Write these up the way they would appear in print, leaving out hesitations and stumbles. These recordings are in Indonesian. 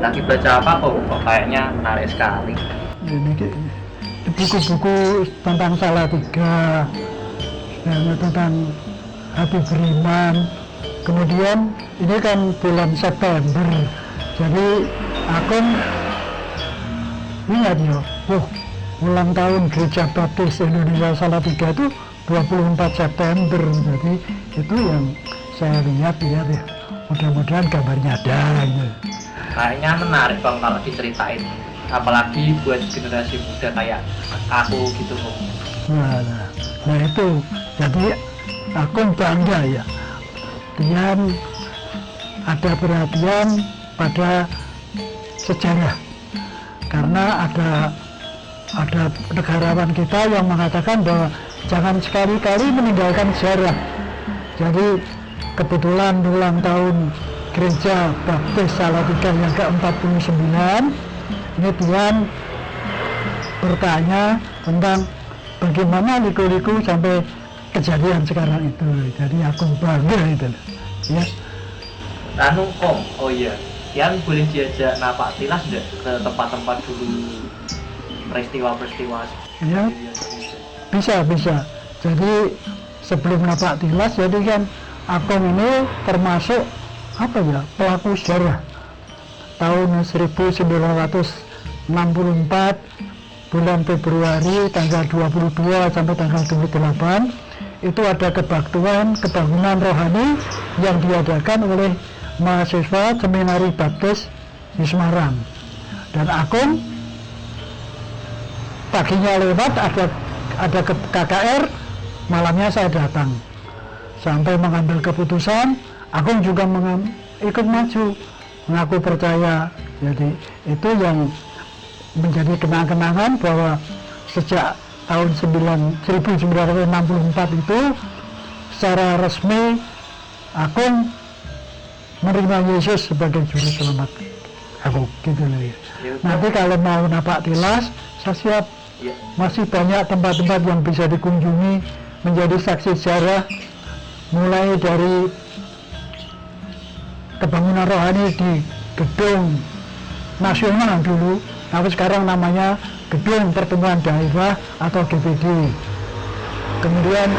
Lagi baca apa kok kayaknya menarik sekali. Ini buku-buku tentang Salatiga, dan tentang hati beriman. Kemudian ini kan bulan September, jadi aku ingat ya, ulang tahun Gereja Baptis Indonesia Salatiga itu 24 September, jadi itu yang saya lihat ya. Mudah-mudahan gambarnya ada gitu. Kayaknya menarik Bang kalau diceritain, apalagi buat generasi muda kayak aku gitu kok. Nah itu, jadi aku bangga ya, dia ada perhatian pada sejarah, karena ada negarawan kita yang mengatakan bahwa jangan sekali-kali meninggalkan sejarah. Jadi kebetulan ulang tahun Gereja Baptis Salatiga yang ke-49, ini Tian bertanya tentang bagaimana liku-liku sampai kejadian sekarang itu. Jadi aku bangga itu ya. Anu Kong, oh iya, Tian boleh diajak napak tilas enggak ke tempat-tempat dulu peristiwa-peristiwa? Ya, bisa. Jadi sebelum napak tilas, jadi kan Akong ini termasuk pelaku sejarah. Tahun 1964 bulan Februari tanggal 22 sampai tanggal 28 itu ada kebangunan rohani yang diadakan oleh mahasiswa Seminari Baptis di Semarang. Dan Akong paginya lewat ada KKR, malamnya saya datang sampai mengambil keputusan. Akong juga ikut maju, mengaku percaya. Jadi itu yang menjadi kenang-kenangan bahwa sejak tahun 1964 itu secara resmi Akong menerima Yesus sebagai juru selamat aku, gitu loh ya. Nanti kalau mau napak tilas, saya siap. Masih banyak tempat-tempat yang bisa dikunjungi menjadi saksi sejarah, mulai dari kebangunan rohani di Gedung Nasional dulu, tapi sekarang namanya Gedung Pertemuan Daerah atau GPD. Kemudian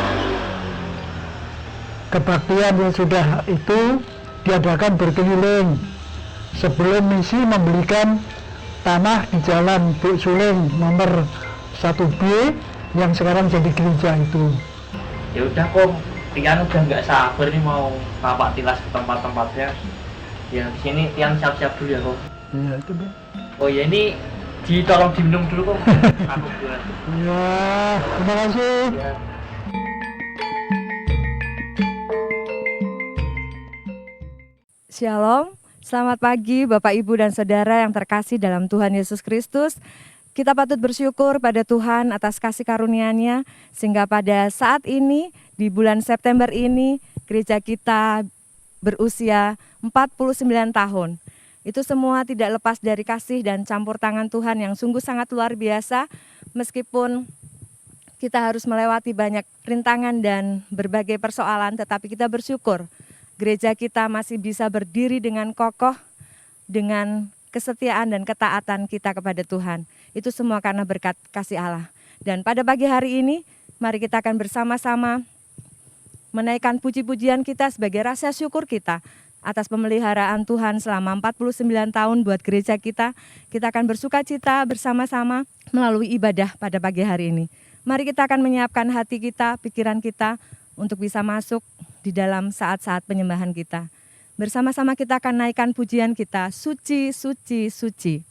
kebaktian yang sudah itu diadakan berkeliling sebelum misi membelikan tanah di Jalan Buk Suling nomor 1B yang sekarang jadi gereja itu. Ya udah Kong, Tian udah nggak sabar nih mau napak tilas ke tempat-tempatnya. Ya di sini Tian siap-siap dulu ya Kong. Iya itu Bang. Oh ya, ini tolong diminum dulu Kong. Aku buat. Iya, terima kasih. Ya. Shalom, selamat pagi Bapak Ibu dan Saudara yang terkasih dalam Tuhan Yesus Kristus. Kita patut bersyukur pada Tuhan atas kasih karunia-Nya, sehingga pada saat ini, di bulan September ini, gereja kita berusia 49 tahun. Itu semua tidak lepas dari kasih dan campur tangan Tuhan yang sungguh sangat luar biasa, meskipun kita harus melewati banyak rintangan dan berbagai persoalan, tetapi kita bersyukur gereja kita masih bisa berdiri dengan kokoh, dengan kesetiaan dan ketaatan kita kepada Tuhan. Itu semua karena berkat kasih Allah. Dan pada pagi hari ini, mari kita akan bersama-sama menaikkan puji-pujian kita sebagai rasa syukur kita atas pemeliharaan Tuhan selama 49 tahun buat gereja kita. Kita akan bersukacita bersama-sama melalui ibadah pada pagi hari ini. Mari kita akan menyiapkan hati kita, pikiran kita untuk bisa masuk di dalam saat-saat penyembahan kita. Bersama-sama kita akan naikkan pujian kita, suci, suci, suci.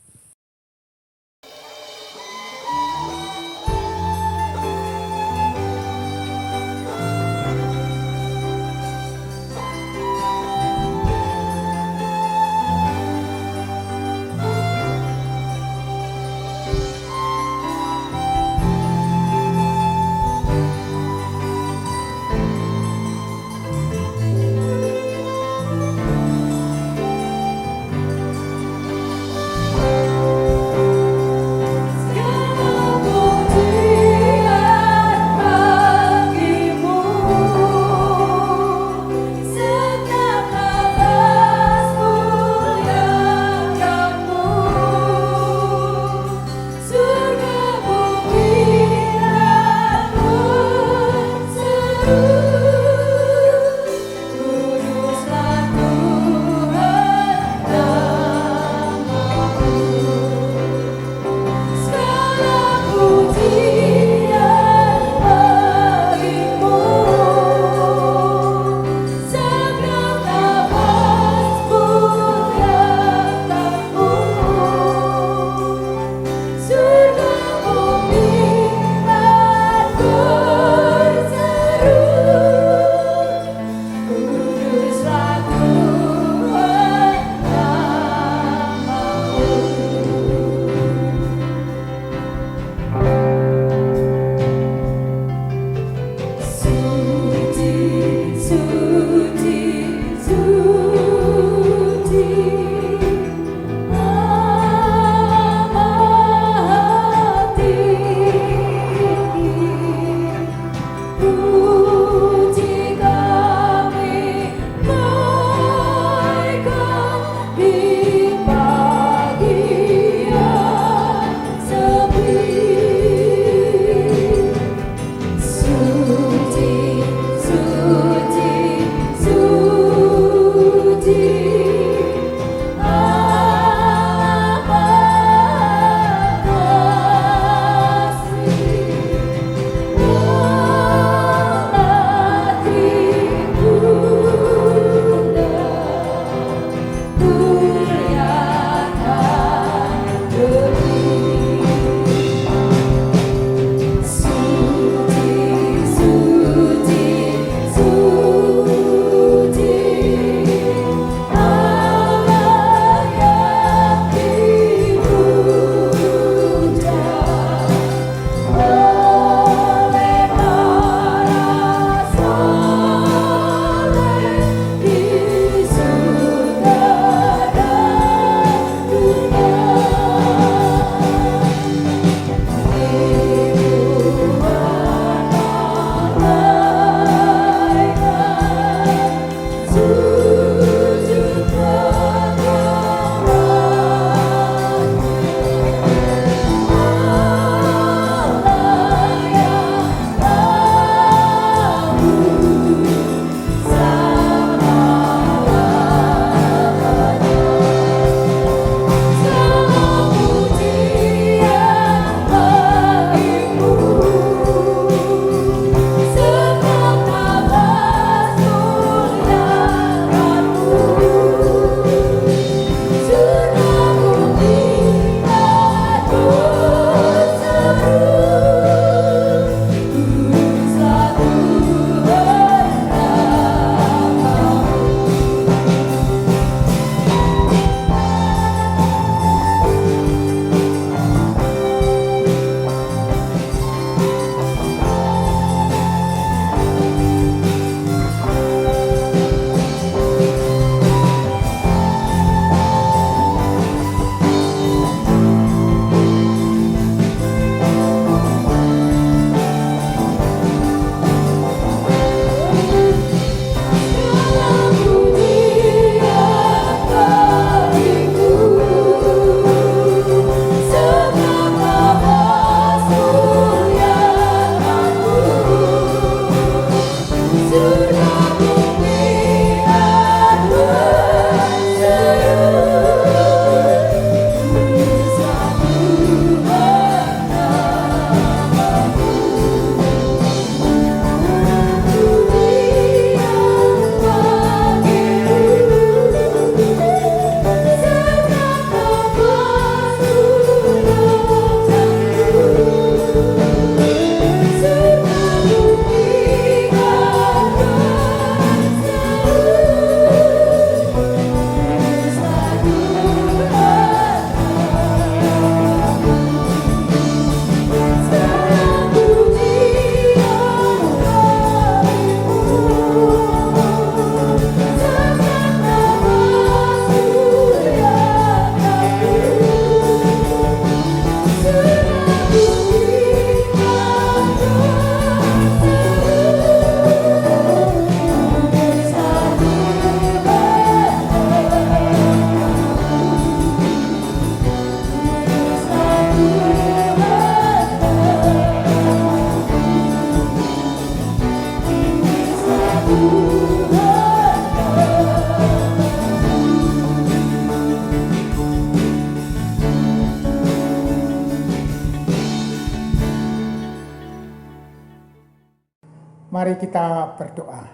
Mari kita berdoa.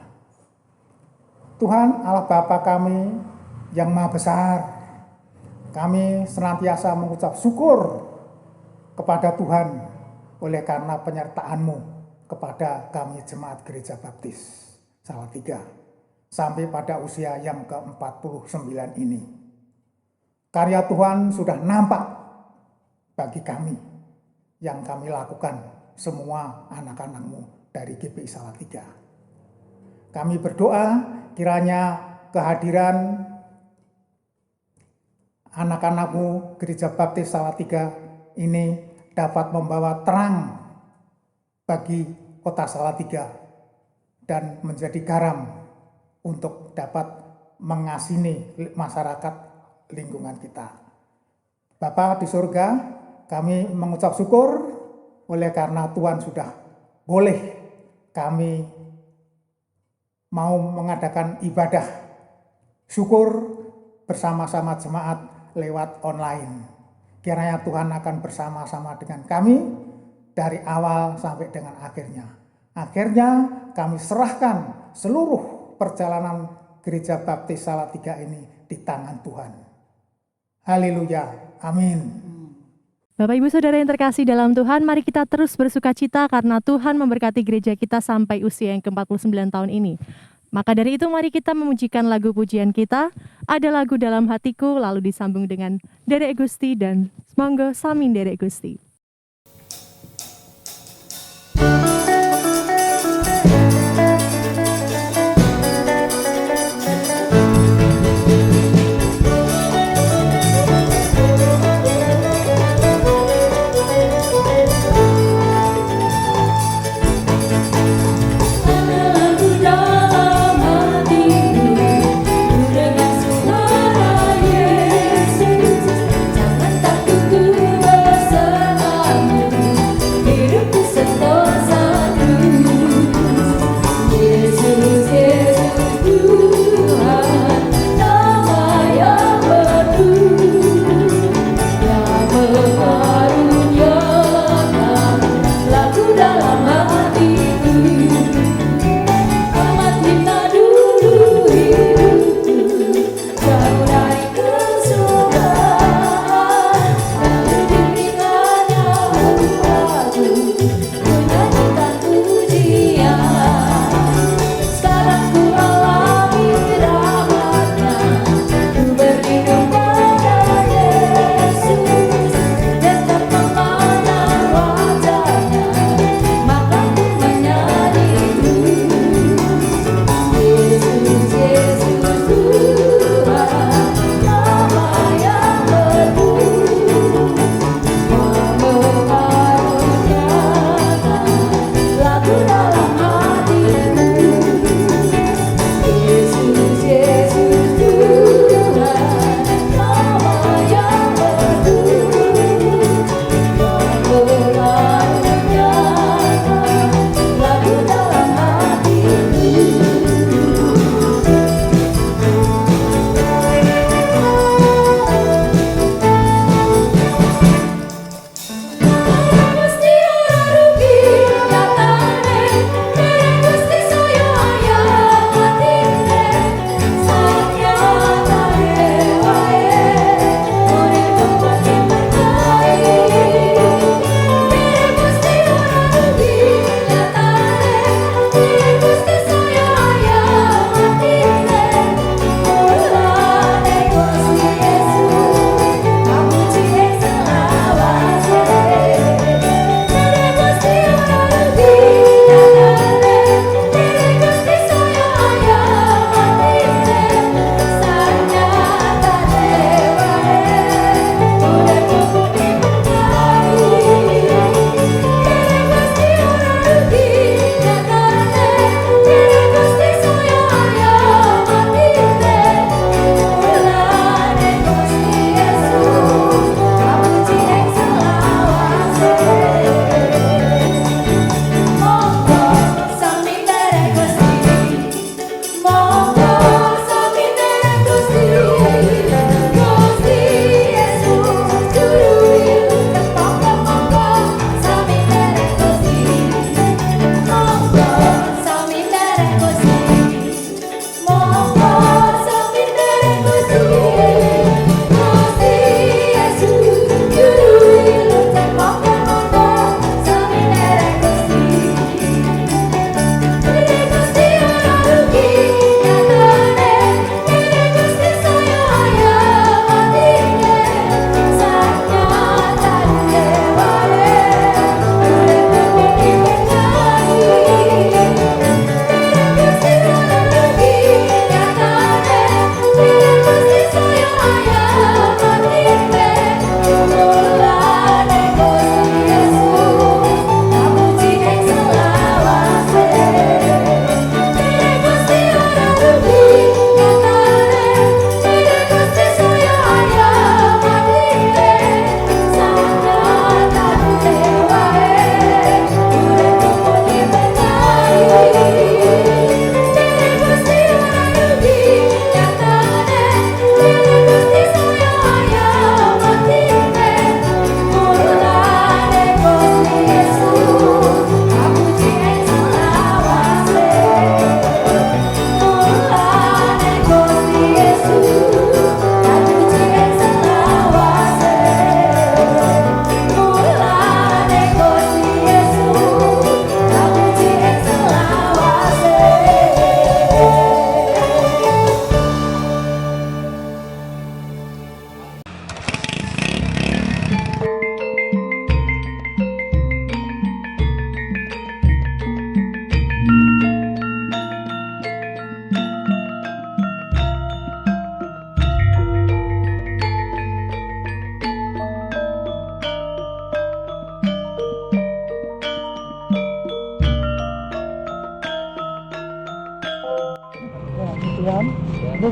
Tuhan Allah Bapa kami yang Maha Besar, kami senantiasa mengucap syukur kepada Tuhan oleh karena penyertaan-Mu kepada kami Jemaat Gereja Baptis Salatiga sampai pada usia yang ke-49 ini. Karya Tuhan sudah nampak bagi kami yang kami lakukan semua anak-anak-Mu dari GBI Salatiga. Kami berdoa kiranya kehadiran anak-anak-Mu Gereja Baptis Salatiga ini dapat membawa terang bagi kota Salatiga dan menjadi garam untuk dapat mengasini masyarakat lingkungan kita. Bapa di surga, kami mengucap syukur oleh karena Tuhan sudah boleh kami mau mengadakan ibadah syukur bersama-sama jemaat lewat online. Kiranya Tuhan akan bersama-sama dengan kami dari awal sampai dengan akhirnya. Akhirnya kami serahkan seluruh perjalanan Gereja Baptis Salatiga ini di tangan Tuhan. Haleluya. Amin. Bapak Ibu Saudara yang terkasih dalam Tuhan, mari kita terus bersuka cita karena Tuhan memberkati gereja kita sampai usia yang ke-49 tahun ini. Maka dari itu mari kita memujikan lagu pujian kita, Ada Lagu Dalam Hatiku, lalu disambung dengan Derek Gusti dan Monggo Samin Derek Gusti. Jangan takut ku bersama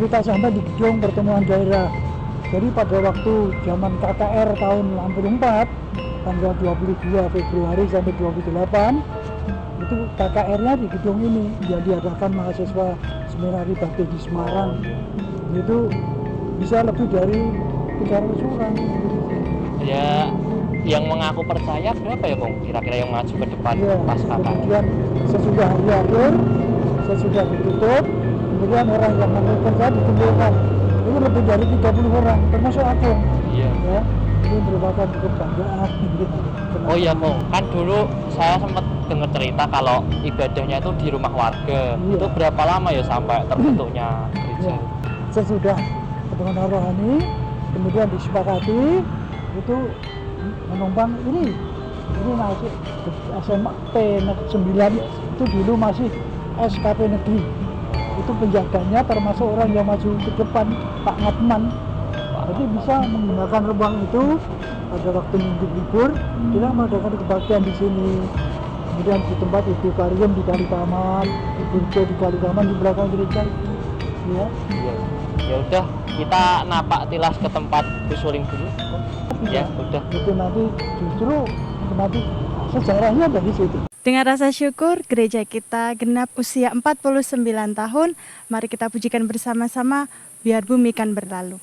cerita sampai di gedung pertemuan daerah. Jadi pada waktu zaman KKR tahun 64, tanggal 22 Februari sampai 28, itu KKR-nya di gedung ini yang diadakan mahasiswa Seminari Bakti di Semarang. Itu bisa lebih dari 300 orang. Ya, yang mengaku percaya berapa ya Bung? Kira-kira yang maju ke depan Ya, pas KKR? kemudian sesudah hari akhir, sesudah ditutup, kemudian orang yang mengaku percaya dikumpulkan. Itu lebih dari 30 orang, termasuk aku. Iya. Ya, ini merupakan kebanggaan. Oh iya Bung, kan dulu saya sempat dengar cerita kalau ibadahnya itu di rumah warga. Iya. Itu berapa lama ya sampai terbentuknya gereja? Ya, sesudah pertemuan rohani, kemudian disepakati itu menumpang ini masih SMP 9 itu dulu masih SKP negeri. Itu penjaganya termasuk orang yang maju ke depan, Pak Ngatman. Jadi bisa menggunakan ruang itu pada waktu minggu libur, kita mengadakan kebaktian di sini. Kemudian di tempat Ibu Karim di Kalitaman, Ibu Ijo di Kalitaman di belakang gereja. Ya. Iya. Ya udah, kita napak tilas ke tempat Busuling dulu. Ya, udah. Itu nanti justru nanti sejarahnya dari situ. Dengan rasa syukur, gereja kita genap usia 49 tahun. Mari kita pujikan bersama-sama, biar bumi kan berlalu.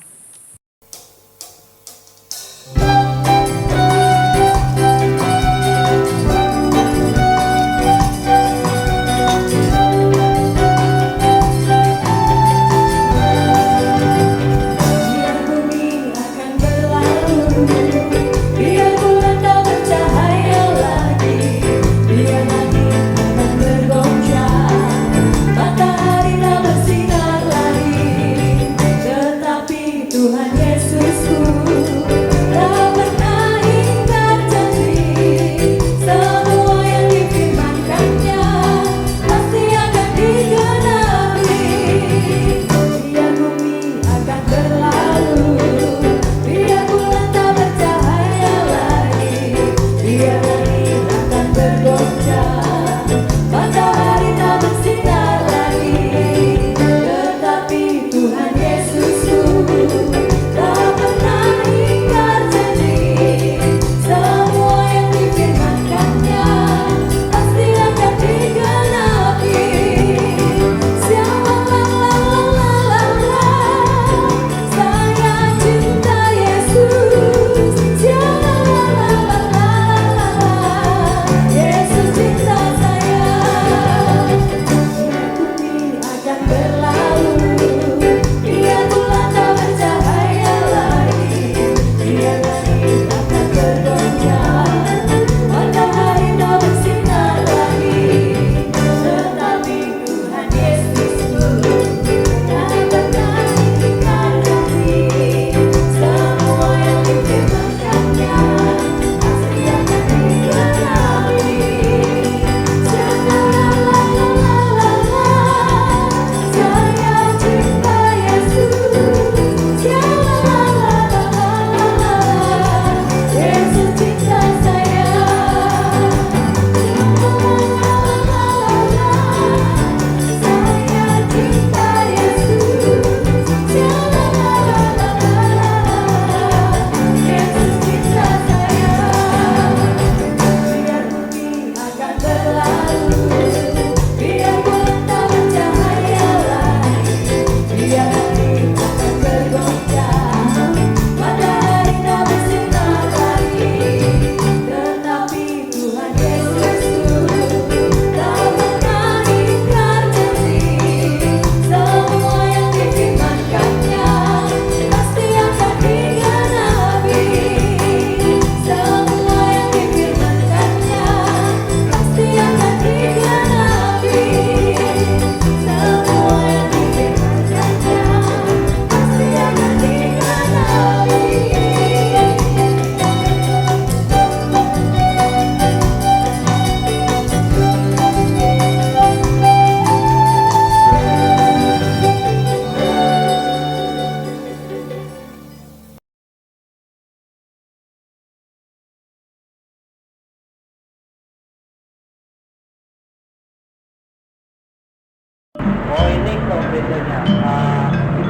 Oh ini kok bedanya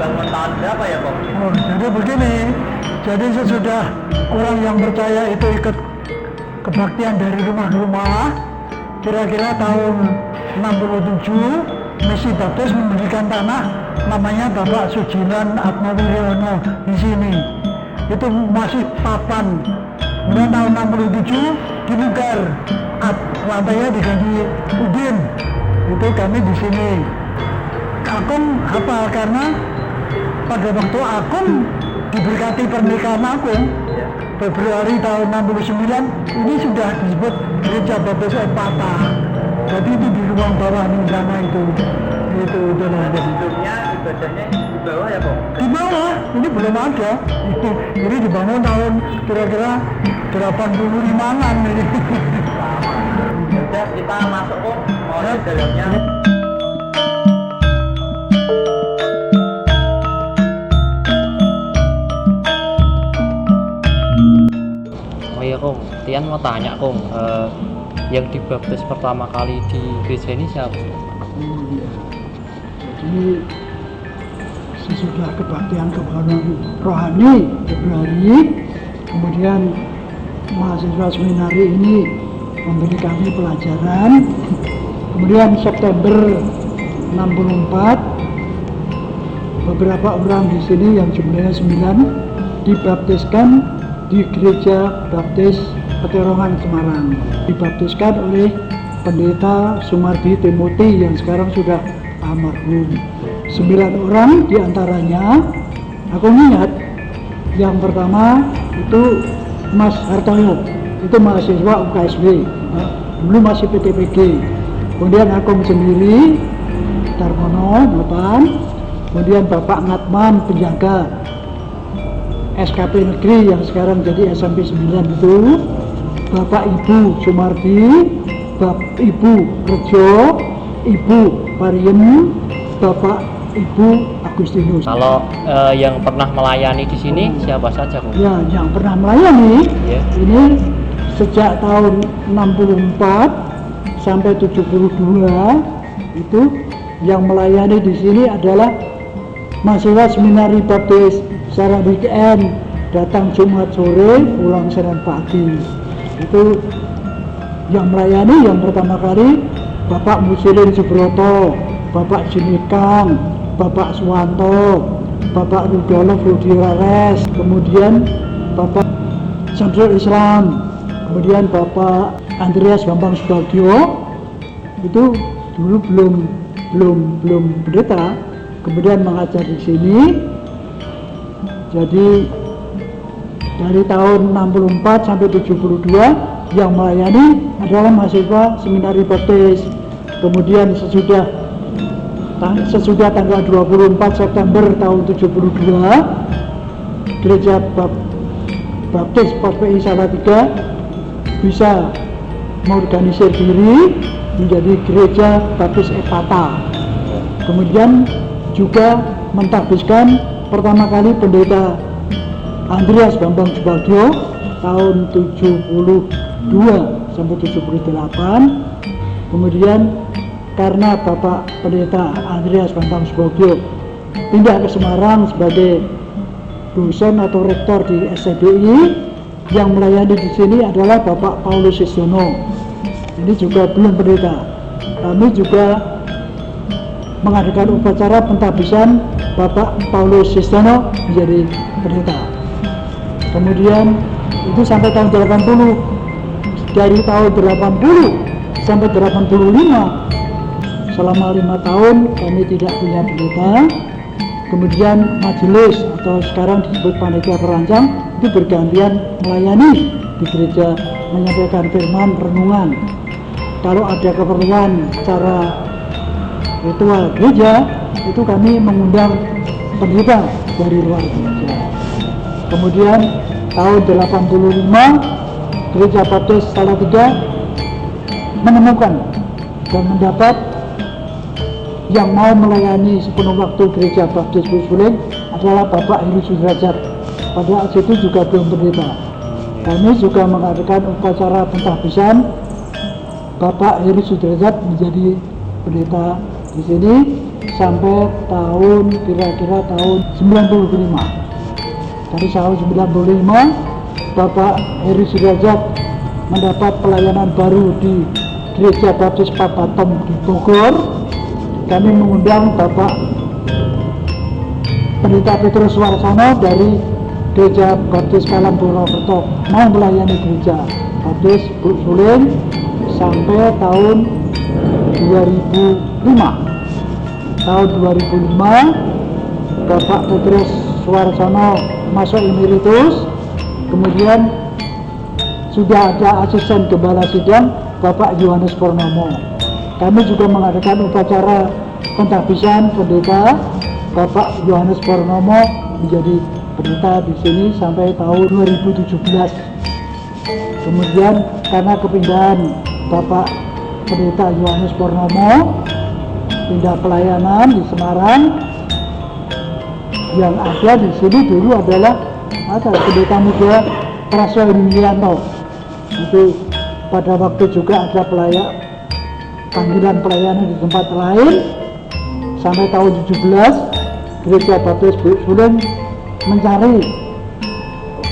dibangun tahun berapa ya Kong? Oh, jadi begini, jadi sesudah orang yang percaya itu ikut kebaktian dari rumah ke rumah, kira-kira tahun 67 misi baptis memberikan tanah namanya Bapak Sujilan Atmawiryono di sini. Itu masih papan. Kemudian tahun 67 dibugar, lantainya diganti udin. Itu kami di sini. Agung apa? Karena pada waktu Agung diberkati pernikahan Agung Februari tahun 69 ini sudah disebut Gereja Baptis Epata. Jadi itu di ruang bawah di sana itu Sebelumnya ibadahnya di bawah ya Kong? di bawah, ini belum ada. Ini dibangun tahun kira-kira 85-an ini. Udah kita masuk Kong, mau lihat dalamnya. Oh iya Kong, Tian mau tanya Kong, yang dibaptis pertama kali di gereja ini siapa? Jadi sesudah kebaktian rohani Februari, kemudian mahasiswa seminari ini memberi kami pelajaran. Kemudian September 64 beberapa orang di sini yang jumlahnya 9 dibaptiskan di Gereja Baptis Peterongan Semarang. Dibaptiskan oleh Pendeta Sumardi Timothy yang sekarang sudah almarhum. 9 orang diantaranya aku ingat yang pertama itu Mas Hartoyo, itu mahasiswa UKSW, dulu masih PTPG. Kemudian Agung sendiri Darmono 8, kemudian Bapak Ngatman penjaga SKP Negeri yang sekarang jadi SMP 9 itu, Bapak Ibu Sumardi, Bapak Ibu Rejo, Ibu Pariem, Bapak Ibu Agustinus. Kalau yang pernah melayani di sini siapa saja Kong? Ya, yang pernah melayani ini sejak tahun 64 sampai 72 itu yang melayani di sini adalah mahasiswa seminari baptis secara weekend, datang Jumat sore, pulang Senin pagi. Itu yang melayani yang pertama kali Bapak Musilin Subroto, Bapak Jinikang, Bapak Suwanto, Bapak Rudolf Rudirares, kemudian Bapak Samsul Islam, kemudian Bapak Andreas Bambang Subagio. Itu dulu belum pendeta, kemudian mengajar di sini. Jadi dari tahun 64 sampai 72 yang melayani adalah mahasiswa seminari baptis. Kemudian sesudah tanggal 24 September tahun 72 Gereja Baptis PPI Salatiga bisa mengorganisir diri menjadi Gereja Baptis Epata. Kemudian juga mentahbiskan pertama kali Pendeta Andreas Bambang Subagio tahun 72 sampai 78. Kemudian karena Bapak Pendeta Andreas Bambang Subagio pindah ke Semarang sebagai dosen atau rektor di SCBI, yang melayani di sini adalah Bapak Paulus Sistono. Ini juga belum pendeta. Kami juga mengadakan upacara pentahbisan Bapak Paulus Sistono menjadi pendeta. Kemudian itu sampai tahun 80. Dari tahun 80 sampai 85 selama 5 tahun kami tidak punya pendeta. Kemudian majelis atau sekarang disebut panitia perancang itu bergantian melayani di gereja, menyampaikan firman, renungan. Kalau ada keperluan secara ritual gereja, itu kami mengundang pendeta dari luar gereja. Kemudian tahun 85 Gereja Baptis Salatiga menemukan dan mendapat yang mau melayani sepenuh waktu Gereja Baptis Busuling adalah Bapak Heri Sudrajat. Pada saat itu juga belum pendeta. Kami juga mengadakan upacara pentahbisan Bapak Heri Sudrajat menjadi pendeta di sini sampai tahun kira-kira tahun 95. Dari tahun 95 Bapak Heri Sudrajat mendapat pelayanan baru di Gereja Baptis Papatom di Bogor. Kami mengundang Bapak Pendeta Petrus Warsono dari Gereja Baptis Kalam Purwokerto mau melayani Gereja Baptis Buk Suling sampai tahun 2005. Tahun 2005 Bapak Petrus Warsono masuk emeritus, kemudian sudah ada asisten gembala sidang Bapak Yohanes Purnomo. Kami juga mengadakan upacara pentabisan pendeta. Bapak Yohanes Purnomo menjadi pendeta di sini sampai tahun 2017. Kemudian karena kepindahan Bapak Pendeta Yohanes Purnomo pindah pelayanan di Semarang, yang ada di sini dulu adalah pendeta muda Praso Yulianto. Itu pada waktu juga ada panggilan pelayanan di tempat lain. Sampai tahun 17 Gereja Baptis Buk Suling mencari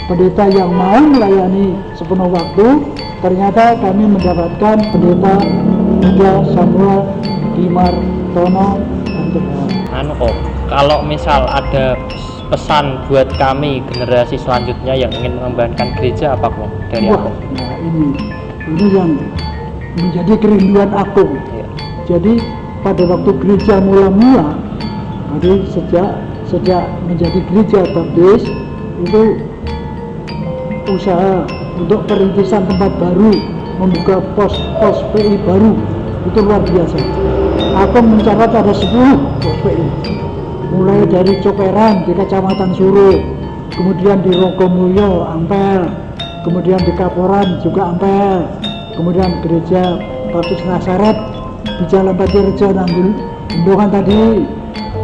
pendeta yang mau melayani sepenuh waktu. Ternyata kami mendapatkan pendeta muda Samuel Dimartono. Kalau misal ada pesan buat kami generasi selanjutnya yang ingin mengembangkan gereja, apa kok dari aku? Nah ini yang menjadi kerinduan aku. Ya. Jadi pada waktu gereja mula-mula, jadi sejak menjadi gereja baptis itu usaha untuk perintisan tempat baru, membuka pos PI baru itu luar biasa. Aku mencatat ada 10 pos PI, mulai dari Cokeran di Kecamatan Suro, kemudian di Rogomulyo Ampel, kemudian di Kaporan juga Ampel, kemudian gereja Baptis Nazaret di Jalan Patirejo Nambungan tadi,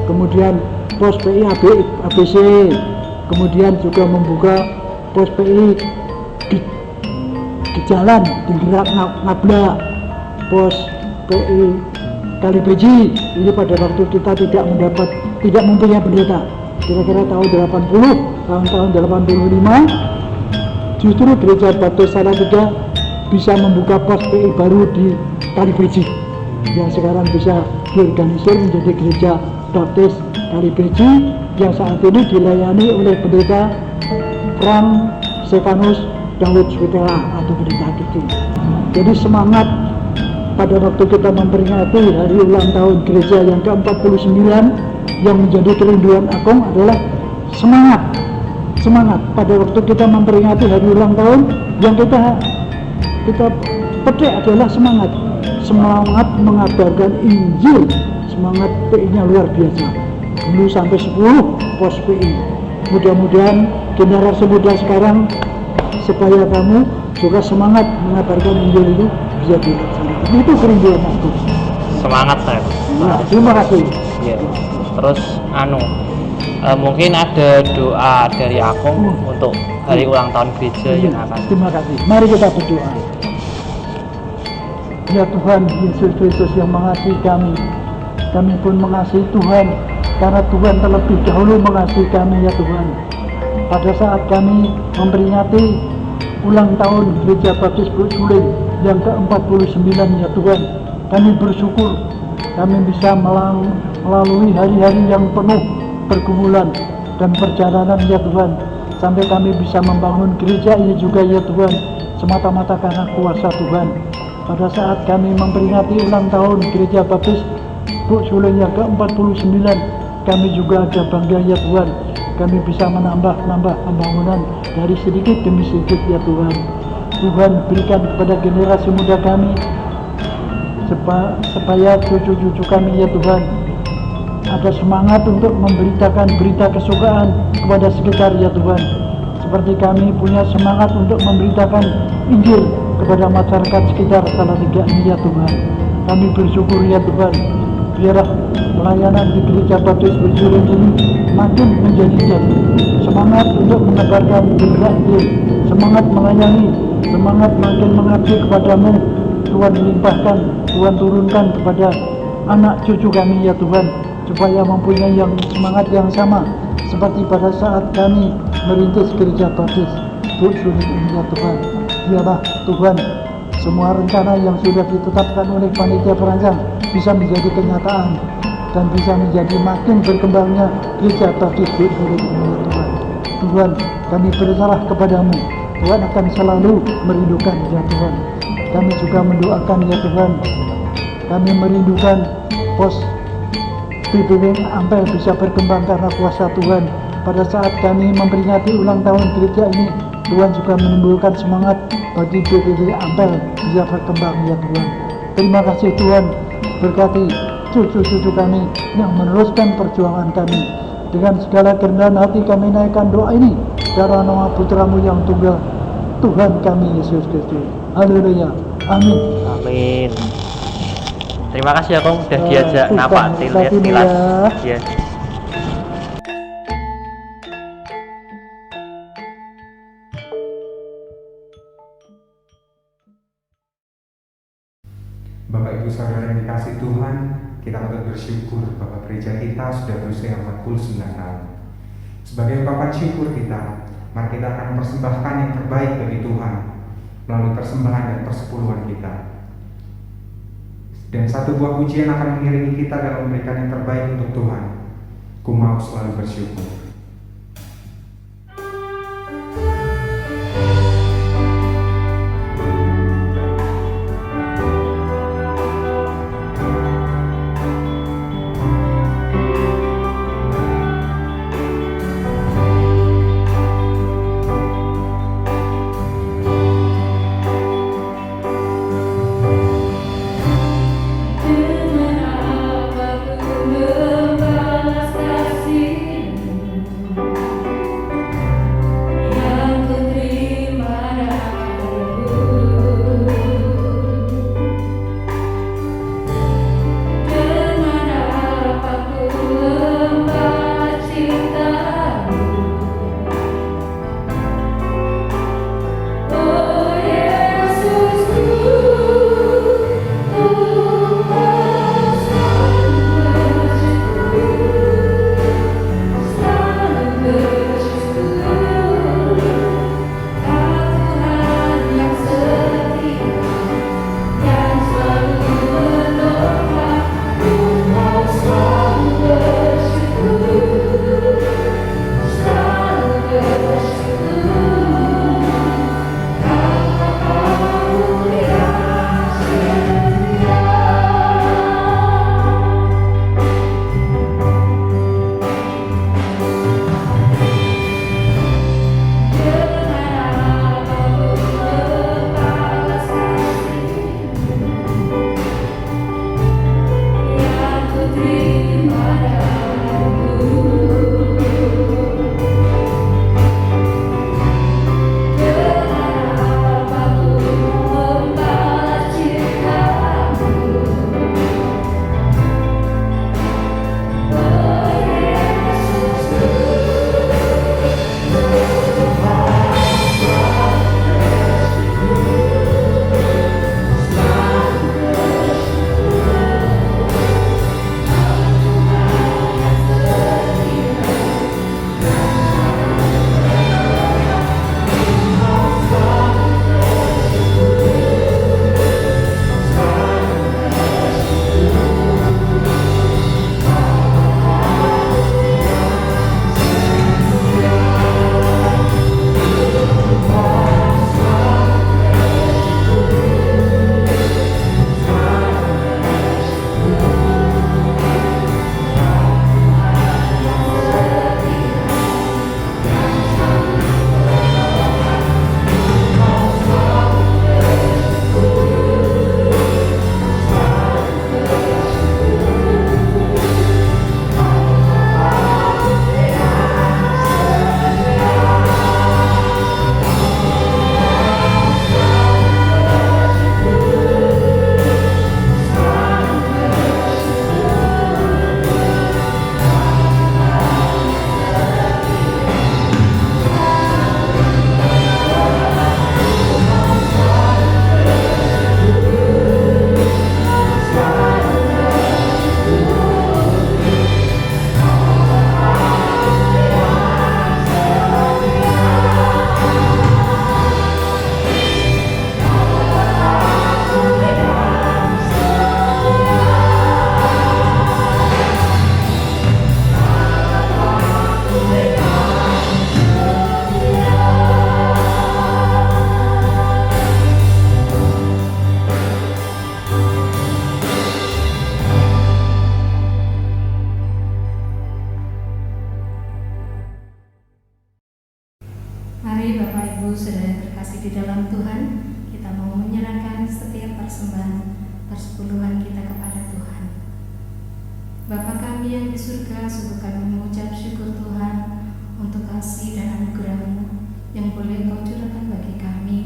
kemudian pos PI ABC, kemudian juga membuka pos PI di jalan di Gerak Ngabla, pos PI Kalibeji. Ini pada waktu kita tidak mempunyai pendeta, kira-kira tahun 80, tahun 85, justru Gereja Baptis Salatiga bisa membuka pos PI baru di Kalibeji, yang sekarang bisa diorganisir menjadi Gereja Baptis Kalibeji, yang saat ini dilayani oleh pendeta Frank Stefanus Daud Switela atau pendeta Kiki. Jadi semangat pada waktu kita memperingati hari ulang tahun gereja yang ke-49 yang menjadi kerinduan Agung adalah semangat pada waktu kita memperingati hari ulang tahun yang kita petik adalah semangat mengabarkan Injil. Semangat PI-nya luar biasa, dulu sampai 10 pos PI. Mudah-mudahan generasi muda sekarang supaya kamu juga semangat mengabarkan Injil itu bisa dilaksanakan. Itu kerinduan aku. Semangat saya. Nah, terima kasih. Ya. Terus mungkin ada doa dari aku untuk hari ulang tahun gereja yang akan. Terima kasih. Mari kita berdoa. Ya Tuhan Yesus Kristus yang mengasihi kami pun mengasihi Tuhan karena Tuhan terlebih dahulu mengasihi kami ya Tuhan. Pada saat kami memperingati ulang tahun Gereja Baptis Buk Suling yang ke-49 ya Tuhan, kami bersyukur kami bisa melalui hari-hari yang penuh pergumulan dan perjalanan ya Tuhan, sampai kami bisa membangun gereja ini juga ya Tuhan, semata-mata karena kuasa Tuhan. Pada saat kami memperingati ulang tahun Gereja Baptis Buk Suling yang ke-49, kami juga ada bangga ya Tuhan, kami bisa menambah pembangunan dari sedikit demi sedikit ya Tuhan. Tuhan berikan kepada generasi muda kami supaya cucu-cucu kami ya Tuhan ada semangat untuk memberitakan berita kesukaan kepada sekitar ya Tuhan, seperti kami punya semangat untuk memberitakan Injil kepada masyarakat sekitar Salatiga ini ya Tuhan. Kami bersyukur ya Tuhan, biarlah pelayanan di Gereja Baptis Buk Suling ini makin menjadi semangat untuk menebarkan berita Injil, semangat melayani, semangat makin mengabdi kepadamu. Tuhan limpahkan, Tuhan turunkan kepada anak cucu kami ya Tuhan, supaya mempunyai yang semangat yang sama seperti pada saat kami merintis gereja baptis Buk Sulit ini ya Tuhan. Biarlah Tuhan semua rencana yang sudah ditetapkan oleh panitia perancang bisa menjadi kenyataan dan bisa menjadi makin berkembangnya gereja baptis Buk Sulit ini ya Tuhan. Tuhan, kami berserah kepadamu. Tuhan akan selalu merindukan ya Tuhan. Kami juga mendoakan ya Tuhan, kami merindukan pos PBW Ampel bisa berkembang karena kuasa Tuhan. Pada saat kami memperingati ulang tahun gereja ini, Tuhan juga menimbulkan semangat bagi PBW Ampel bisa berkembang ya Tuhan. Terima kasih Tuhan, berkati cucu-cucu kami yang meneruskan perjuangan kami. Dengan segala kerendahan hati kami naikkan doa ini darah nama putramu yang tunggal, Tuhan kami Yesus Kristus. Haleluya. Amin. Amin. Terima kasih ya Kong udah diajak Tuhan, napak tilas. ya. Ya. Bapak Ibu Saudara yang dikasih Tuhan, kita patut bersyukur bahwa gereja kita sudah berusia 49 tahun. Sebagai ungkapan syukur kita, mari kita akan mempersembahkan yang terbaik bagi Tuhan melalui persembahan dan persepuluhan kita. Dan satu buah pujian akan mengiringi kita dalam memberikan yang terbaik untuk Tuhan. Ku mau selalu bersyukur. Dengan apa ku membalas kasih Mari Bapak Ibu Saudara yang terkasih di dalam Tuhan, kita mau menyerahkan setiap persembahan persepuluhan kita kepada Tuhan. Bapa kami yang di surga, sungguh kami mengucap syukur Tuhan untuk kasih dan anugerah-Mu yang boleh Engkau curahkan bagi kami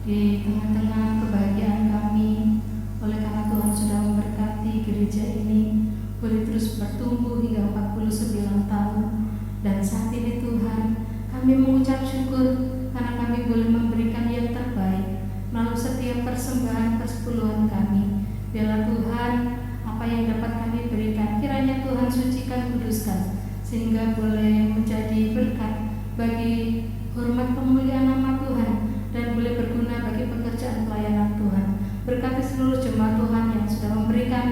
di tengah-tengah kebahagiaan kami. Oleh karena Tuhan sudah memberkati gereja ini boleh terus bertumbuh hingga 49 tahun, dan saat ini Tuhan kami mengucap syukur karena kami boleh memberikan yang terbaik melalui setiap persembahan persepuluhan kami. Biarlah Tuhan, apa yang dapat kami berikan, kiranya Tuhan sucikan, kuduskan, sehingga boleh menjadi berkat bagi hormat kemuliaan nama Tuhan dan boleh berguna bagi pekerjaan pelayanan Tuhan. Berkati seluruh jemaat Tuhan yang sudah memberikan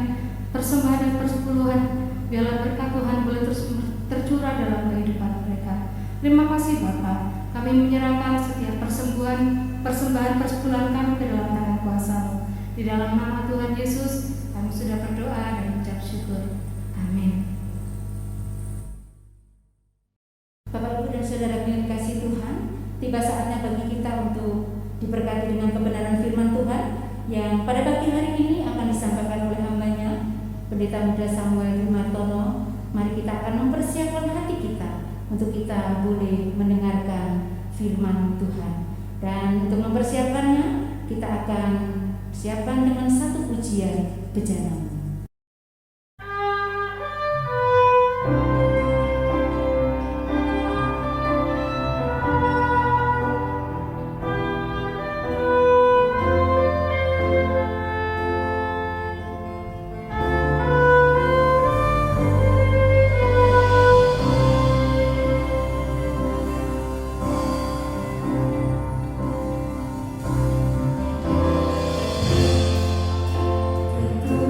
persembahan dan persepuluhan, biarlah berkat Tuhan boleh terus tercurah dalam kehidupan mereka. Terima kasih Bapa, kami menyerahkan setiap persembahan persepuluhan kami ke dalam tangan kuasa-Mu. Di dalam nama Tuhan Yesus, kami sudah berdoa dan mengucap syukur. Amin. Bapak Ibu dan Saudara yang dikasihi Tuhan, tiba saatnya bagi kita untuk diberkati dengan kebenaran firman Tuhan yang pada pagi hari ini akan disampaikan oleh hambanya Pendeta Muda Samuel Rumartono. Mari kita akan mempersiapkan hati kita untuk kita boleh mendengarkan firman Tuhan. Dan untuk mempersiapkannya, kita akan siapkan dengan satu pujian bejana.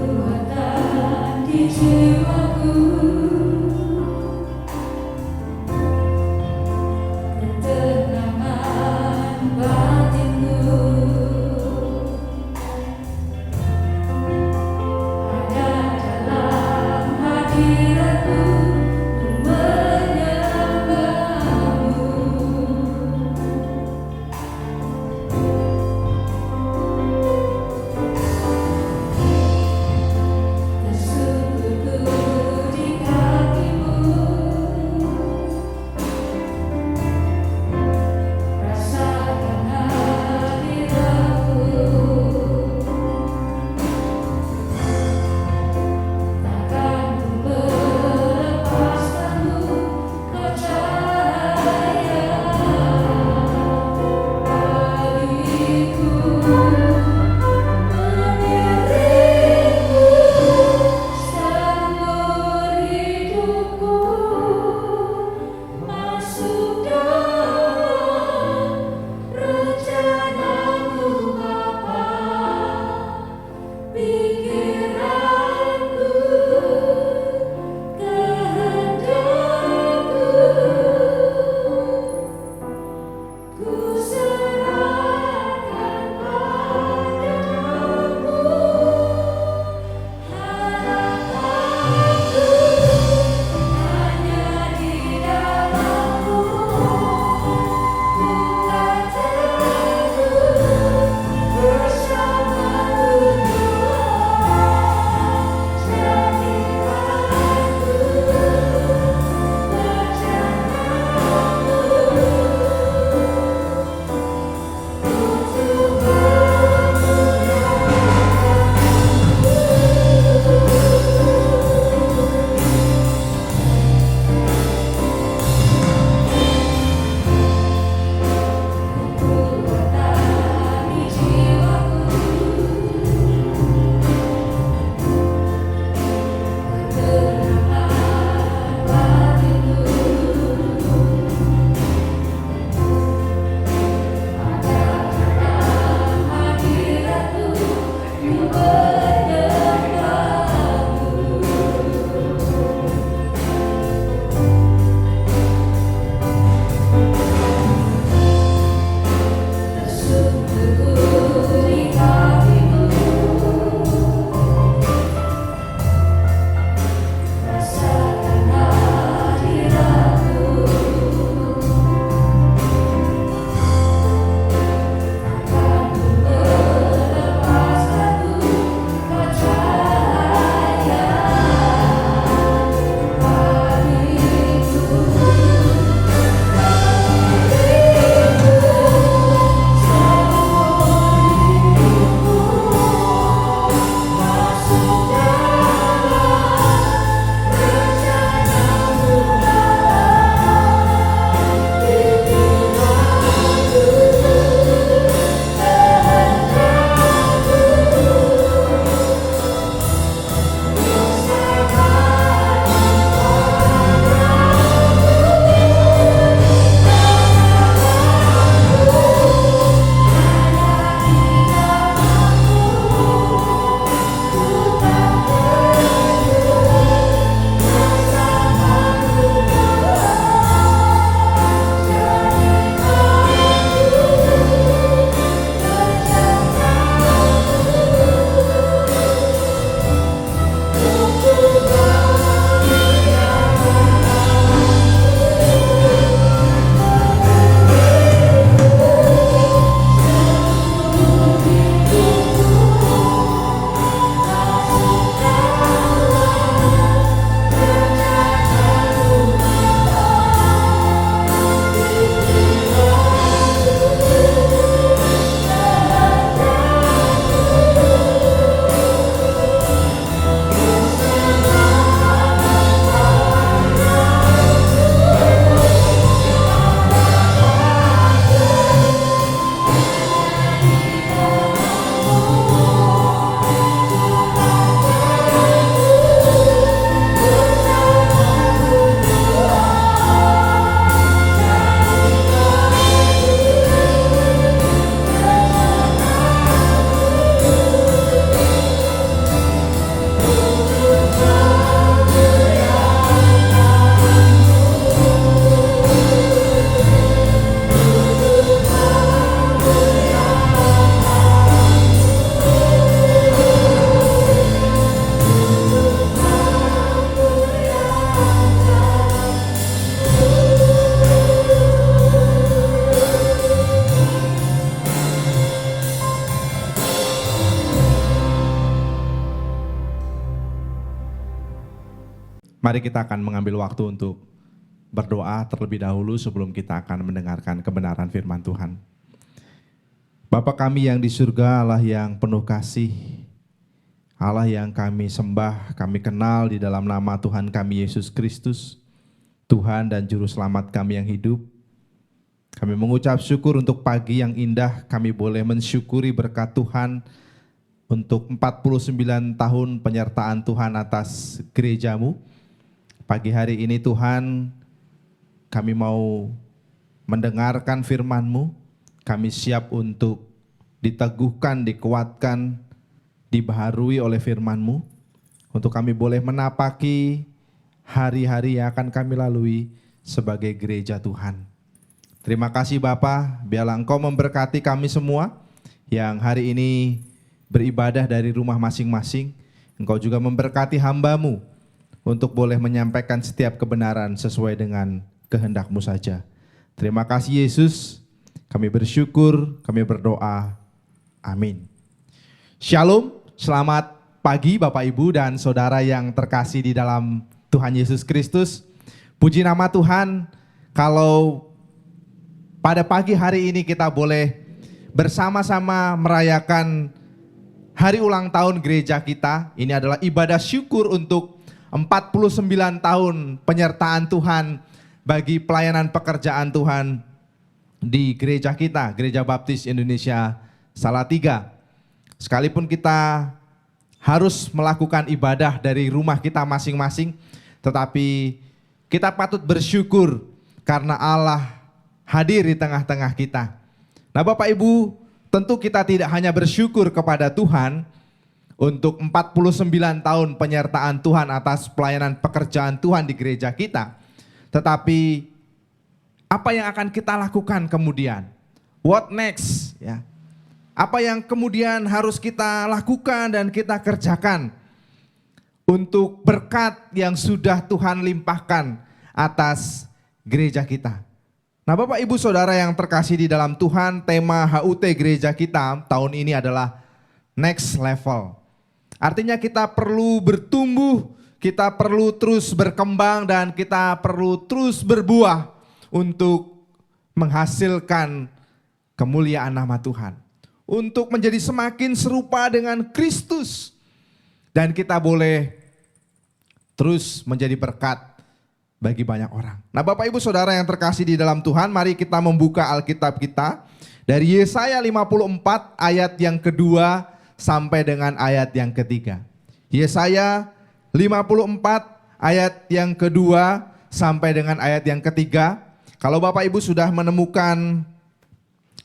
Tuhan Mari kita akan mengambil waktu untuk berdoa terlebih dahulu sebelum kita akan mendengarkan kebenaran firman Tuhan. Bapa kami yang di surga, Allah yang penuh kasih, Allah yang kami sembah, kami kenal di dalam nama Tuhan kami Yesus Kristus, Tuhan dan Juru Selamat kami yang hidup. Kami mengucap syukur untuk pagi yang indah, kami boleh mensyukuri berkat Tuhan untuk 49 tahun penyertaan Tuhan atas gerejamu. Pagi hari ini Tuhan, kami mau mendengarkan firman-Mu, kami siap untuk diteguhkan, dikuatkan, dibaharui oleh firman-Mu, untuk kami boleh menapaki hari-hari yang akan kami lalui sebagai gereja Tuhan. Terima kasih Bapa, biarlah Engkau memberkati kami semua yang hari ini beribadah dari rumah masing-masing. Engkau juga memberkati hamba-Mu untuk boleh menyampaikan setiap kebenaran sesuai dengan kehendak-Mu saja. Terima kasih Yesus, kami bersyukur, kami berdoa. Amin. Shalom, selamat pagi Bapak Ibu dan Saudara yang terkasih di dalam Tuhan Yesus Kristus. Puji nama Tuhan, kalau pada pagi hari ini kita boleh bersama-sama merayakan hari ulang tahun gereja kita. Ini adalah ibadah syukur untuk 49 tahun penyertaan Tuhan bagi pelayanan pekerjaan Tuhan di gereja kita, Gereja Baptis Indonesia Salatiga. Sekalipun kita harus melakukan ibadah dari rumah kita masing-masing, tetapi kita patut bersyukur karena Allah hadir di tengah-tengah kita. Nah Bapak Ibu, tentu kita tidak hanya bersyukur kepada Tuhan untuk 49 tahun penyertaan Tuhan atas pelayanan pekerjaan Tuhan di gereja kita. Tetapi apa yang akan kita lakukan kemudian? What next? Ya. Apa yang kemudian harus kita lakukan dan kita kerjakan untuk berkat yang sudah Tuhan limpahkan atas gereja kita. Nah Bapak Ibu Saudara yang terkasih di dalam Tuhan, tema HUT gereja kita tahun ini adalah Next Level. Artinya kita perlu bertumbuh, kita perlu terus berkembang dan kita perlu terus berbuah untuk menghasilkan kemuliaan nama Tuhan. Untuk menjadi semakin serupa dengan Kristus. Dan kita boleh terus menjadi berkat bagi banyak orang. Nah Bapak Ibu Saudara yang terkasih di dalam Tuhan, mari kita membuka Alkitab kita dari Yesaya 54 ayat yang kedua sampai dengan ayat yang ketiga. Yesaya 54 ayat yang kedua sampai dengan ayat yang ketiga. Kalau Bapak Ibu sudah menemukan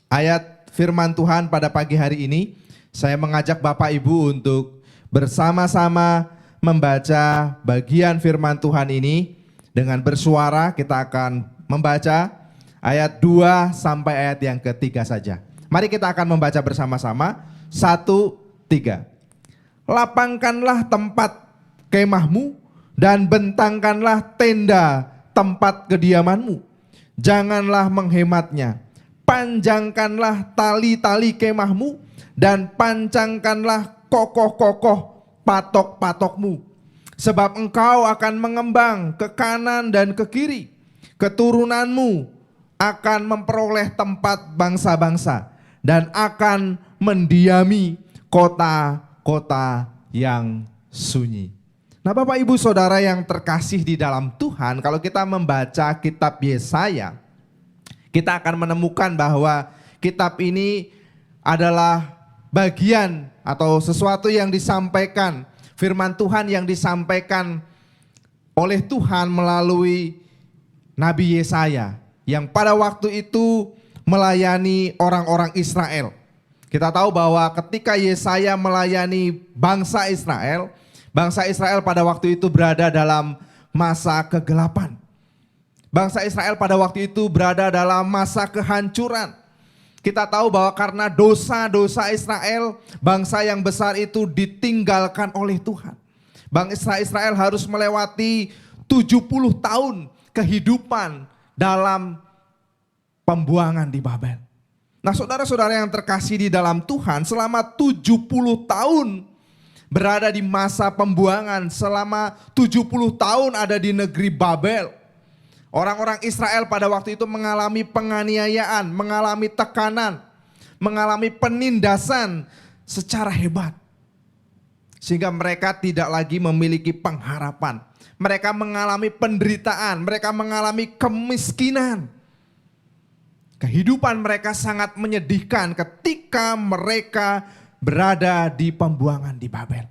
ayat firman Tuhan pada pagi hari ini, saya mengajak Bapak Ibu untuk bersama-sama membaca bagian firman Tuhan ini dengan bersuara. Kita akan membaca ayat 2 sampai ayat yang ketiga saja. Mari kita akan membaca bersama-sama. 1, 3. Lapangkanlah tempat kemahmu dan bentangkanlah tenda tempat kediamanmu. Janganlah menghematnya. Panjangkanlah tali-tali kemahmu dan pancangkanlah kokoh-kokoh patok-patokmu. Sebab engkau akan mengembang ke kanan dan ke kiri. Keturunanmu akan memperoleh tempat bangsa-bangsa dan akan mendiami kota-kota yang sunyi. Nah Bapak Ibu Saudara yang terkasih di dalam Tuhan, kalau kita membaca kitab Yesaya, kita akan menemukan bahwa kitab ini adalah bagian atau sesuatu yang disampaikan, firman Tuhan yang disampaikan oleh Tuhan melalui Nabi Yesaya yang pada waktu itu melayani orang-orang Israel. Kita tahu bahwa ketika Yesaya melayani bangsa Israel pada waktu itu berada dalam masa kegelapan. Bangsa Israel pada waktu itu berada dalam masa kehancuran. Kita tahu bahwa karena dosa-dosa Israel, bangsa yang besar itu ditinggalkan oleh Tuhan. Bangsa Israel harus melewati 70 tahun kehidupan dalam pembuangan di Babel. Nah saudara-saudara yang terkasih di dalam Tuhan, selama 70 tahun berada di masa pembuangan selama 70 tahun ada di negeri Babel. Orang-orang Israel pada waktu itu mengalami penganiayaan, mengalami tekanan, mengalami penindasan secara hebat. Sehingga mereka tidak lagi memiliki pengharapan. Mereka mengalami penderitaan, mereka mengalami kemiskinan. Kehidupan mereka sangat menyedihkan ketika mereka berada di pembuangan di Babel.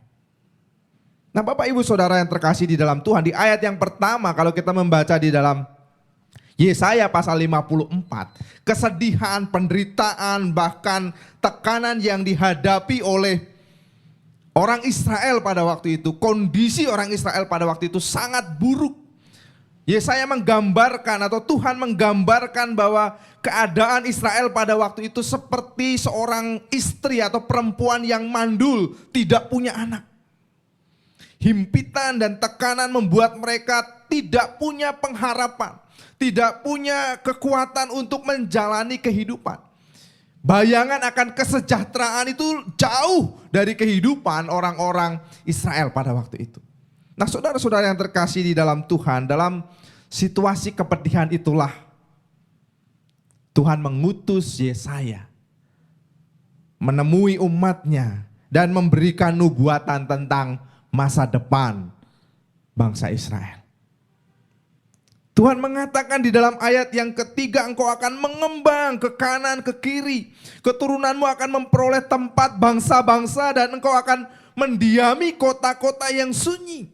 Nah, Bapak Ibu Saudara yang terkasih di dalam Tuhan, di ayat yang pertama kalau kita membaca di dalam Yesaya pasal 54, kesedihan, penderitaan, bahkan tekanan yang dihadapi oleh orang Israel pada waktu itu, kondisi orang Israel pada waktu itu sangat buruk. Yesaya menggambarkan atau Tuhan menggambarkan bahwa keadaan Israel pada waktu itu seperti seorang istri atau perempuan yang mandul, tidak punya anak. Himpitan dan tekanan membuat mereka tidak punya pengharapan, tidak punya kekuatan untuk menjalani kehidupan. Bayangan akan kesejahteraan itu jauh dari kehidupan orang-orang Israel pada waktu itu. Nah, saudara-saudara yang terkasih di dalam Tuhan, dalam situasi kepedihan itulah Tuhan mengutus Yesaya menemui umatnya dan memberikan nubuatan tentang masa depan bangsa Israel. Tuhan mengatakan di dalam ayat yang ketiga, engkau akan mengembang ke kanan, ke kiri. Keturunanmu akan memperoleh tempat bangsa-bangsa dan engkau akan mendiami kota-kota yang sunyi.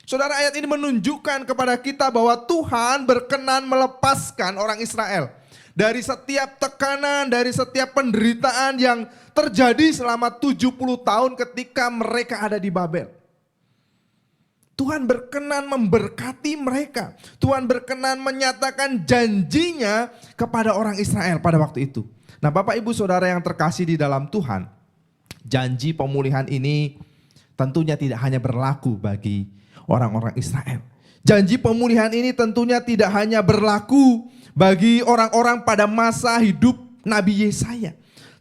Saudara, ayat ini menunjukkan kepada kita bahwa Tuhan berkenan melepaskan orang Israel dari setiap tekanan, dari setiap penderitaan yang terjadi selama 70 tahun ketika mereka ada di Babel. Tuhan berkenan memberkati mereka. Tuhan berkenan menyatakan janjinya kepada orang Israel pada waktu itu. Nah, Bapak Ibu Saudara yang terkasih di dalam Tuhan, janji pemulihan ini tentunya tidak hanya berlaku bagi orang-orang Israel. Janji pemulihan ini tentunya tidak hanya berlaku bagi orang-orang pada masa hidup Nabi Yesaya.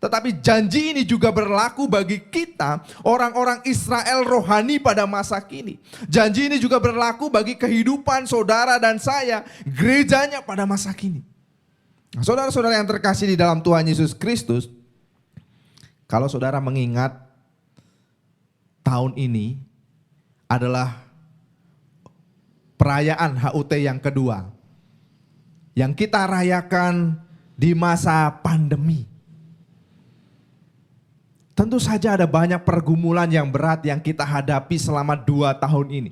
Tetapi janji ini juga berlaku bagi kita, orang-orang Israel rohani pada masa kini. Janji ini juga berlaku bagi kehidupan saudara dan saya, gerejanya pada masa kini. Nah, saudara-saudara yang terkasih di dalam Tuhan Yesus Kristus, kalau saudara mengingat tahun ini adalah perayaan HUT yang kedua yang kita rayakan di masa pandemi. Tentu saja ada banyak pergumulan yang berat yang kita hadapi selama 2 tahun ini.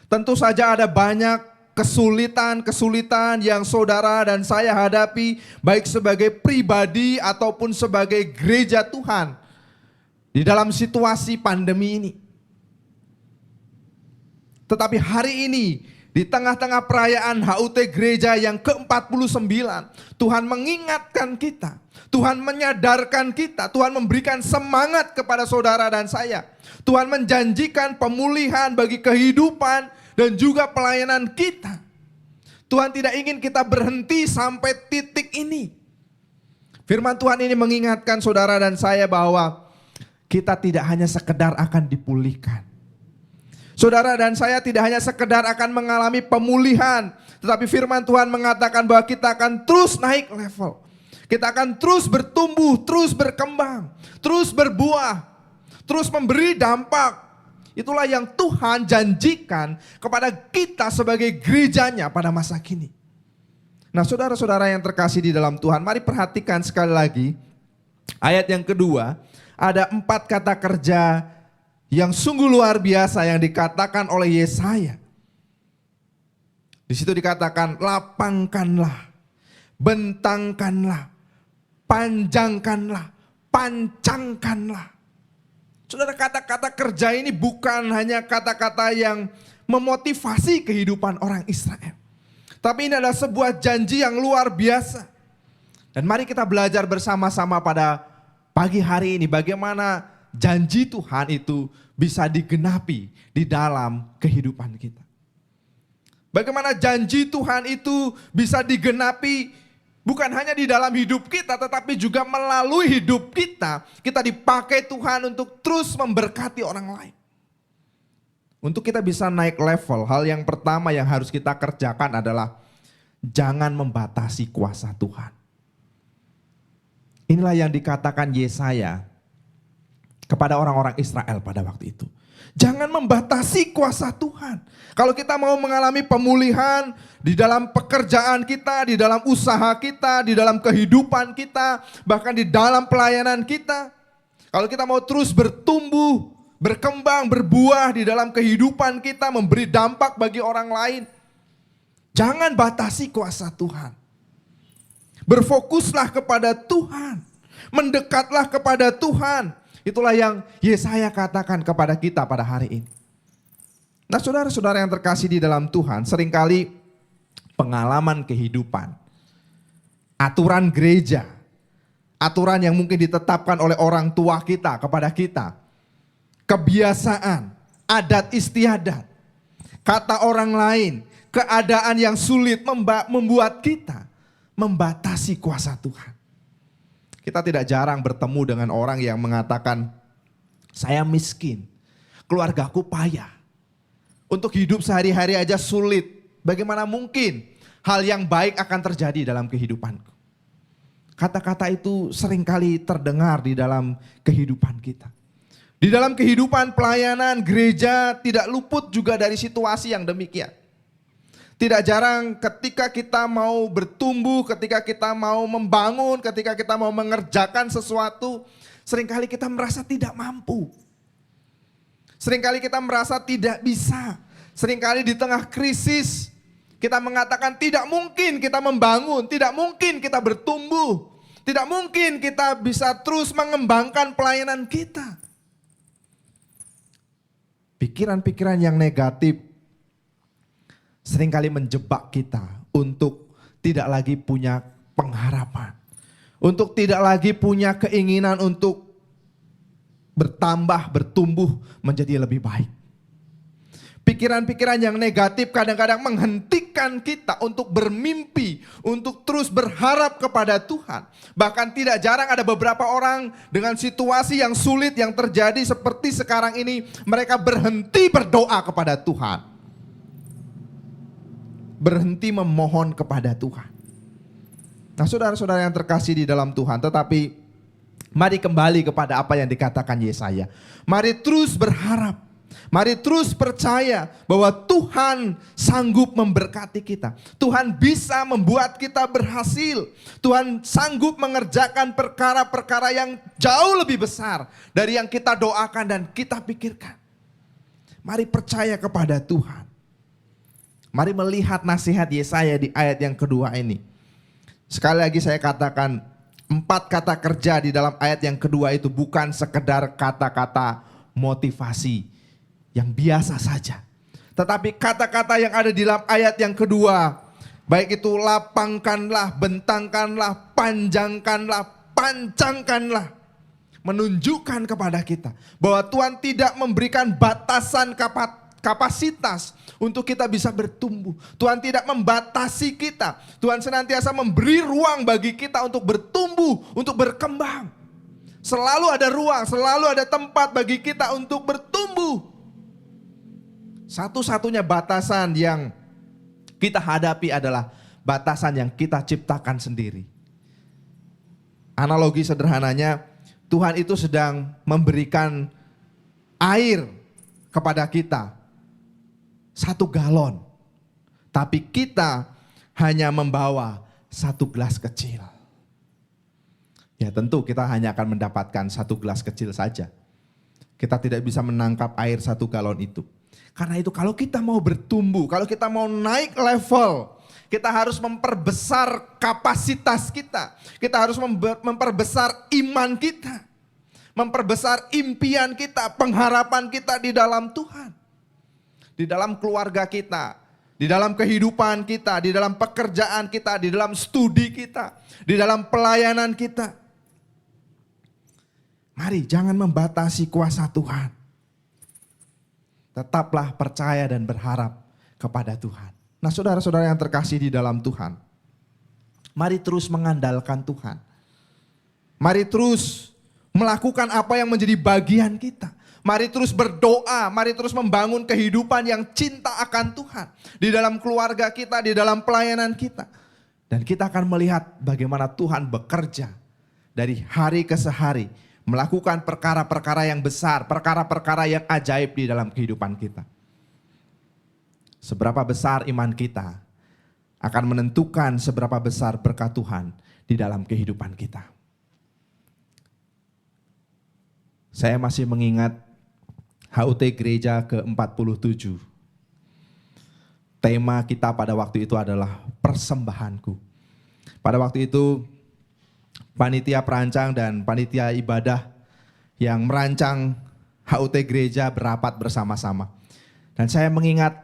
Tentu saja ada banyak kesulitan-kesulitan yang saudara dan saya hadapi, baik sebagai pribadi ataupun sebagai gereja Tuhan di dalam situasi pandemi ini. Tetapi hari ini, di tengah-tengah perayaan HUT gereja yang ke-49, Tuhan mengingatkan kita, Tuhan menyadarkan kita, Tuhan memberikan semangat kepada saudara dan saya. Tuhan menjanjikan pemulihan bagi kehidupan dan juga pelayanan kita. Tuhan tidak ingin kita berhenti sampai titik ini. Firman Tuhan ini mengingatkan saudara dan saya bahwa kita tidak hanya sekedar akan dipulihkan. Saudara dan saya tidak hanya sekedar akan mengalami pemulihan, tetapi firman Tuhan mengatakan bahwa kita akan terus naik level. Kita akan terus bertumbuh, terus berkembang, terus berbuah, terus memberi dampak. Itulah yang Tuhan janjikan kepada kita sebagai gerejanya pada masa kini. Nah, saudara-saudara yang terkasih di dalam Tuhan, mari perhatikan sekali lagi ayat yang kedua, ada 4 kata kerja yang sungguh luar biasa yang dikatakan oleh Yesaya. Di situ dikatakan lapangkanlah, bentangkanlah, panjangkanlah, pancangkanlah. Saudara, kata-kata kerja ini bukan hanya kata-kata yang memotivasi kehidupan orang Israel. Tapi ini adalah sebuah janji yang luar biasa. Dan mari kita belajar bersama-sama pada pagi hari ini bagaimana janji Tuhan itu bisa digenapi di dalam kehidupan kita. Bagaimana janji Tuhan itu bisa digenapi bukan hanya di dalam hidup kita, tetapi juga melalui hidup kita. Kita dipakai Tuhan untuk terus memberkati orang lain. Untuk kita bisa naik level, hal yang pertama yang harus kita kerjakan adalah jangan membatasi kuasa Tuhan. Inilah yang dikatakan Yesaya kepada orang-orang Israel pada waktu itu. Jangan membatasi kuasa Tuhan. Kalau kita mau mengalami pemulihan di dalam pekerjaan kita, di dalam usaha kita, di dalam kehidupan kita, bahkan di dalam pelayanan kita. Kalau kita mau terus bertumbuh, berkembang, berbuah di dalam kehidupan kita, memberi dampak bagi orang lain. Jangan batasi kuasa Tuhan. Berfokuslah kepada Tuhan. Mendekatlah kepada Tuhan. Itulah yang Yesaya katakan kepada kita pada hari ini. Nah, saudara-saudara yang terkasih di dalam Tuhan, seringkali pengalaman kehidupan, aturan gereja, aturan yang mungkin ditetapkan oleh orang tua kita kepada kita, kebiasaan, adat istiadat, kata orang lain, keadaan yang sulit membuat kita membatasi kuasa Tuhan. Kita tidak jarang bertemu dengan orang yang mengatakan, saya miskin, keluargaku payah, untuk hidup sehari-hari aja sulit. Bagaimana mungkin hal yang baik akan terjadi dalam kehidupanku? Kata-kata itu seringkali terdengar di dalam kehidupan kita. Di dalam kehidupan pelayanan gereja tidak luput juga dari situasi yang demikian. Tidak jarang ketika kita mau bertumbuh, ketika kita mau membangun, ketika kita mau mengerjakan sesuatu, seringkali kita merasa tidak mampu. Seringkali kita merasa tidak bisa. Seringkali di tengah krisis kita mengatakan tidak mungkin kita membangun, tidak mungkin kita bertumbuh, tidak mungkin kita bisa terus mengembangkan pelayanan kita. Pikiran-pikiran yang negatif seringkali menjebak kita untuk tidak lagi punya pengharapan. Untuk tidak lagi punya keinginan untuk bertambah, bertumbuh menjadi lebih baik. Pikiran-pikiran yang negatif kadang-kadang menghentikan kita untuk bermimpi, untuk terus berharap kepada Tuhan. Bahkan tidak jarang ada beberapa orang dengan situasi yang sulit yang terjadi seperti sekarang ini, mereka berhenti berdoa kepada Tuhan. Berhenti memohon kepada Tuhan. Nah, saudara-saudara yang terkasih di dalam Tuhan, tetapi mari kembali kepada apa yang dikatakan Yesaya. Mari terus berharap, mari terus percaya bahwa Tuhan sanggup memberkati kita. Tuhan bisa membuat kita berhasil. Tuhan sanggup mengerjakan perkara-perkara yang jauh lebih besar dari yang kita doakan dan kita pikirkan. Mari percaya kepada Tuhan. Mari melihat nasihat Yesaya di ayat yang kedua ini. Sekali lagi saya katakan, 4 kata kerja di dalam ayat yang kedua itu bukan sekedar kata-kata motivasi yang biasa saja. Tetapi kata-kata yang ada di dalam ayat yang kedua, baik itu lapangkanlah, bentangkanlah, panjangkanlah, pancangkanlah. Menunjukkan kepada kita bahwa Tuhan tidak memberikan batasan kapasitas untuk kita bisa bertumbuh. Tuhan tidak membatasi kita. Tuhan senantiasa memberi ruang bagi kita untuk bertumbuh, untuk berkembang. Selalu ada ruang, selalu ada tempat bagi kita untuk bertumbuh. Satu-satunya batasan yang kita hadapi adalah batasan yang kita ciptakan sendiri. Analogi sederhananya, Tuhan itu sedang memberikan air kepada kita. 1 galon, tapi kita hanya membawa 1 gelas kecil. Ya tentu kita hanya akan mendapatkan 1 gelas kecil saja. Kita tidak bisa menangkap air 1 galon itu. Karena itu kalau kita mau bertumbuh, kalau kita mau naik level, kita harus memperbesar kapasitas kita. Kita harus memperbesar iman kita. Memperbesar impian kita, pengharapan kita di dalam Tuhan. Di dalam keluarga kita, di dalam kehidupan kita, di dalam pekerjaan kita, di dalam studi kita, di dalam pelayanan kita. Mari jangan membatasi kuasa Tuhan. Tetaplah percaya dan berharap kepada Tuhan. Nah, saudara-saudara yang terkasih di dalam Tuhan, mari terus mengandalkan Tuhan. Mari terus melakukan apa yang menjadi bagian kita. Mari terus berdoa, mari terus membangun kehidupan yang cinta akan Tuhan. Di dalam keluarga kita, di dalam pelayanan kita. Dan kita akan melihat bagaimana Tuhan bekerja dari hari ke hari. Melakukan perkara-perkara yang besar, perkara-perkara yang ajaib di dalam kehidupan kita. Seberapa besar iman kita akan menentukan seberapa besar berkat Tuhan di dalam kehidupan kita. Saya masih mengingat HUT Gereja ke-47. Tema kita pada waktu itu adalah persembahanku. Pada waktu itu panitia perancang dan panitia ibadah yang merancang HUT Gereja berapat bersama-sama. Dan saya mengingat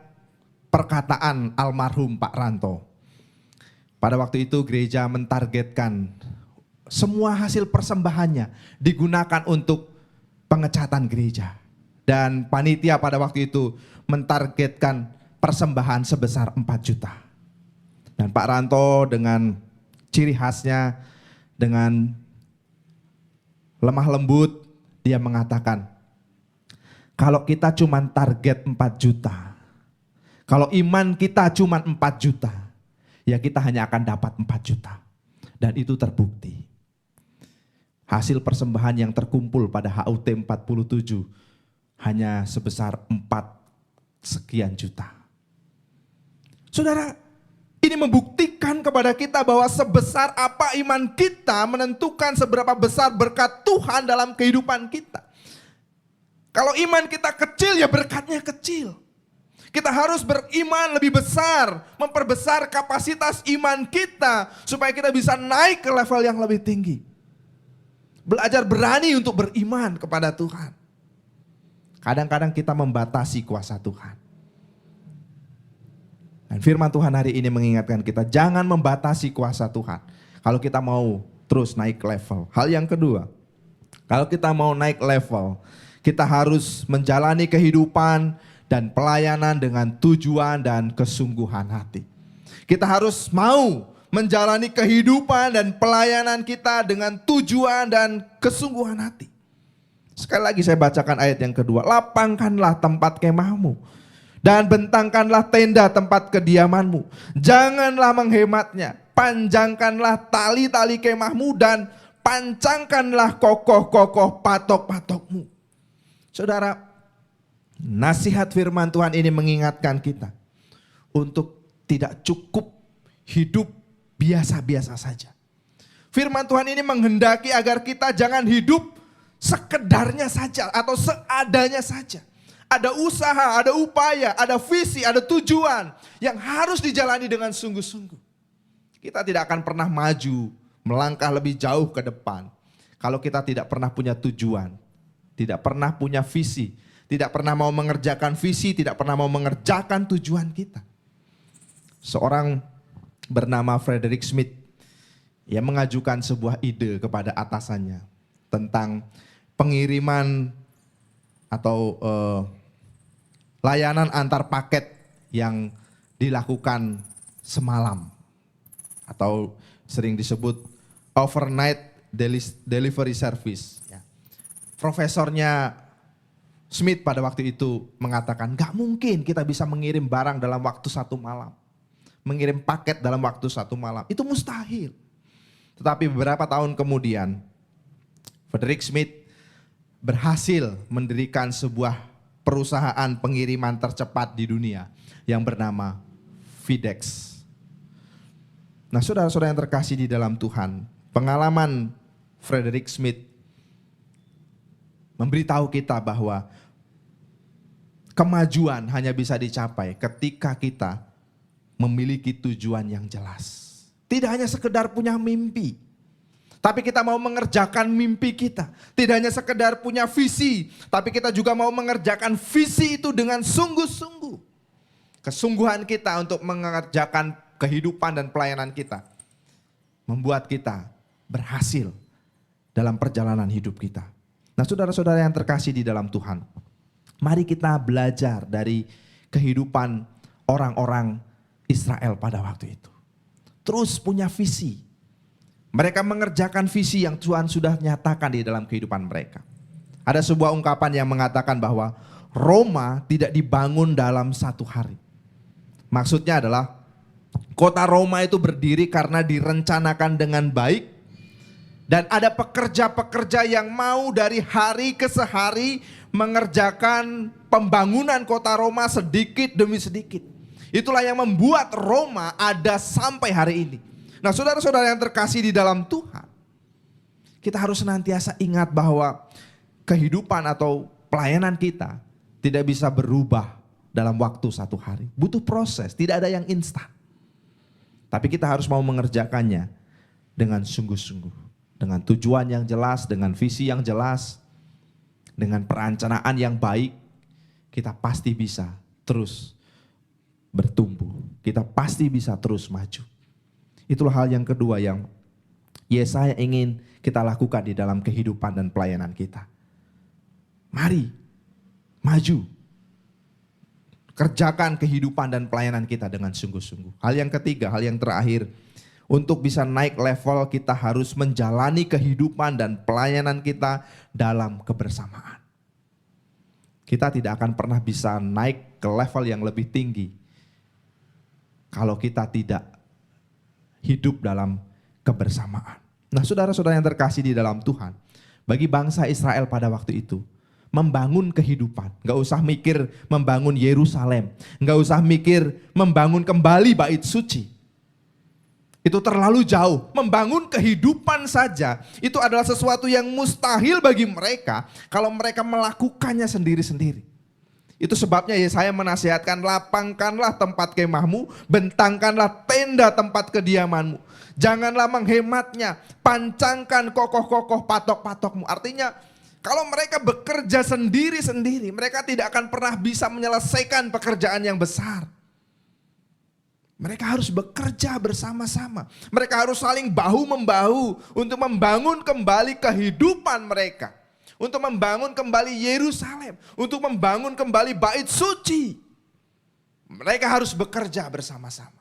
perkataan almarhum Pak Ranto. Pada waktu itu gereja mentargetkan semua hasil persembahannya digunakan untuk pengecatan gereja. Dan panitia pada waktu itu mentargetkan persembahan sebesar 4 juta. Dan Pak Ranto dengan ciri khasnya, dengan lemah lembut, dia mengatakan, kalau kita cuma target 4 juta, kalau iman kita cuma 4 juta, ya kita hanya akan dapat 4 juta. Dan itu terbukti. Hasil persembahan yang terkumpul pada HUT 47 hanya sebesar 4 sekian juta. Saudara, ini membuktikan kepada kita bahwa sebesar apa iman kita menentukan seberapa besar berkat Tuhan dalam kehidupan kita. Kalau iman kita kecil, ya berkatnya kecil. Kita harus beriman lebih besar, memperbesar kapasitas iman kita supaya kita bisa naik ke level yang lebih tinggi. Belajar berani untuk beriman kepada Tuhan. Kadang-kadang kita membatasi kuasa Tuhan. Dan firman Tuhan hari ini mengingatkan kita, jangan membatasi kuasa Tuhan. Kalau kita mau terus naik level. Hal yang kedua, kalau kita mau naik level, kita harus menjalani kehidupan dan pelayanan dengan tujuan dan kesungguhan hati. Kita harus mau menjalani kehidupan dan pelayanan kita dengan tujuan dan kesungguhan hati. Sekali lagi saya bacakan ayat yang kedua. Lapangkanlah tempat kemahmu dan bentangkanlah tenda tempat kediamanmu. Janganlah menghematnya. Panjangkanlah tali-tali kemahmu dan pancangkanlah kokoh-kokoh patok-patokmu. Saudara, nasihat firman Tuhan ini mengingatkan kita untuk tidak cukup hidup biasa-biasa saja. Firman Tuhan ini menghendaki agar kita jangan hidup sekedarnya saja atau seadanya saja. Ada usaha, ada upaya, ada visi, ada tujuan yang harus dijalani dengan sungguh-sungguh. Kita tidak akan pernah maju, melangkah lebih jauh ke depan kalau kita tidak pernah punya tujuan, tidak pernah punya visi, tidak pernah mau mengerjakan visi, tidak pernah mau mengerjakan tujuan kita. Seorang bernama Frederick Smith, ia mengajukan sebuah ide kepada atasannya tentang pengiriman atau layanan antar paket yang dilakukan semalam atau sering disebut overnight delivery service. Profesornya Smith pada waktu itu mengatakan, gak mungkin kita bisa mengirim barang dalam waktu 1 malam. Mengirim paket dalam waktu 1 malam, itu mustahil. Tetapi beberapa tahun kemudian, Frederick Smith berhasil mendirikan sebuah perusahaan pengiriman tercepat di dunia yang bernama FedEx. Nah, saudara-saudara yang terkasih di dalam Tuhan, pengalaman Frederick Smith memberitahu kita bahwa kemajuan hanya bisa dicapai ketika kita memiliki tujuan yang jelas. Tidak hanya sekedar punya mimpi, tapi kita mau mengerjakan mimpi kita. Tidak hanya sekedar punya visi, tapi kita juga mau mengerjakan visi itu dengan sungguh-sungguh. Kesungguhan kita untuk mengerjakan kehidupan dan pelayanan kita membuat kita berhasil dalam perjalanan hidup kita. Nah, saudara-saudara yang terkasih di dalam Tuhan, mari kita belajar dari kehidupan orang-orang Israel pada waktu itu. Terus punya visi. Mereka mengerjakan visi yang Tuhan sudah nyatakan di dalam kehidupan mereka. Ada sebuah ungkapan yang mengatakan bahwa Roma tidak dibangun dalam satu hari. Maksudnya adalah kota Roma itu berdiri karena direncanakan dengan baik. Dan ada pekerja-pekerja yang mau dari hari ke hari mengerjakan pembangunan kota Roma sedikit demi sedikit. Itulah yang membuat Roma ada sampai hari ini. Nah, saudara-saudara yang terkasih di dalam Tuhan, kita harus senantiasa ingat bahwa kehidupan atau pelayanan kita tidak bisa berubah dalam waktu satu hari. Butuh proses, tidak ada yang instan. Tapi kita harus mau mengerjakannya dengan sungguh-sungguh. Dengan tujuan yang jelas, dengan visi yang jelas, dengan perencanaan yang baik, kita pasti bisa terus bertumbuh. Kita pasti bisa terus maju. Itulah hal yang kedua yang Yesaya ingin kita lakukan di dalam kehidupan dan pelayanan kita. Mari, maju. Kerjakan kehidupan dan pelayanan kita dengan sungguh-sungguh. Hal yang ketiga, hal yang terakhir, untuk bisa naik level kita harus menjalani kehidupan dan pelayanan kita dalam kebersamaan. Kita tidak akan pernah bisa naik ke level yang lebih tinggi kalau kita tidak hidup dalam kebersamaan. Nah, saudara-saudara yang terkasih di dalam Tuhan, bagi bangsa Israel pada waktu itu, membangun kehidupan, gak usah mikir membangun Yerusalem, gak usah mikir membangun kembali bait suci. Itu terlalu jauh. Membangun kehidupan saja itu adalah sesuatu yang mustahil bagi mereka kalau mereka melakukannya sendiri-sendiri. Itu sebabnya Yesaya menasihatkan, lapangkanlah tempat kemahmu, bentangkanlah tenda tempat kediamanmu. Janganlah menghematnya, pancangkan kokoh-kokoh patok-patokmu. Artinya kalau mereka bekerja sendiri-sendiri, mereka tidak akan pernah bisa menyelesaikan pekerjaan yang besar. Mereka harus bekerja bersama-sama. Mereka harus saling bahu-membahu untuk membangun kembali kehidupan mereka. Untuk membangun kembali Yerusalem. Untuk membangun kembali bait suci. Mereka harus bekerja bersama-sama.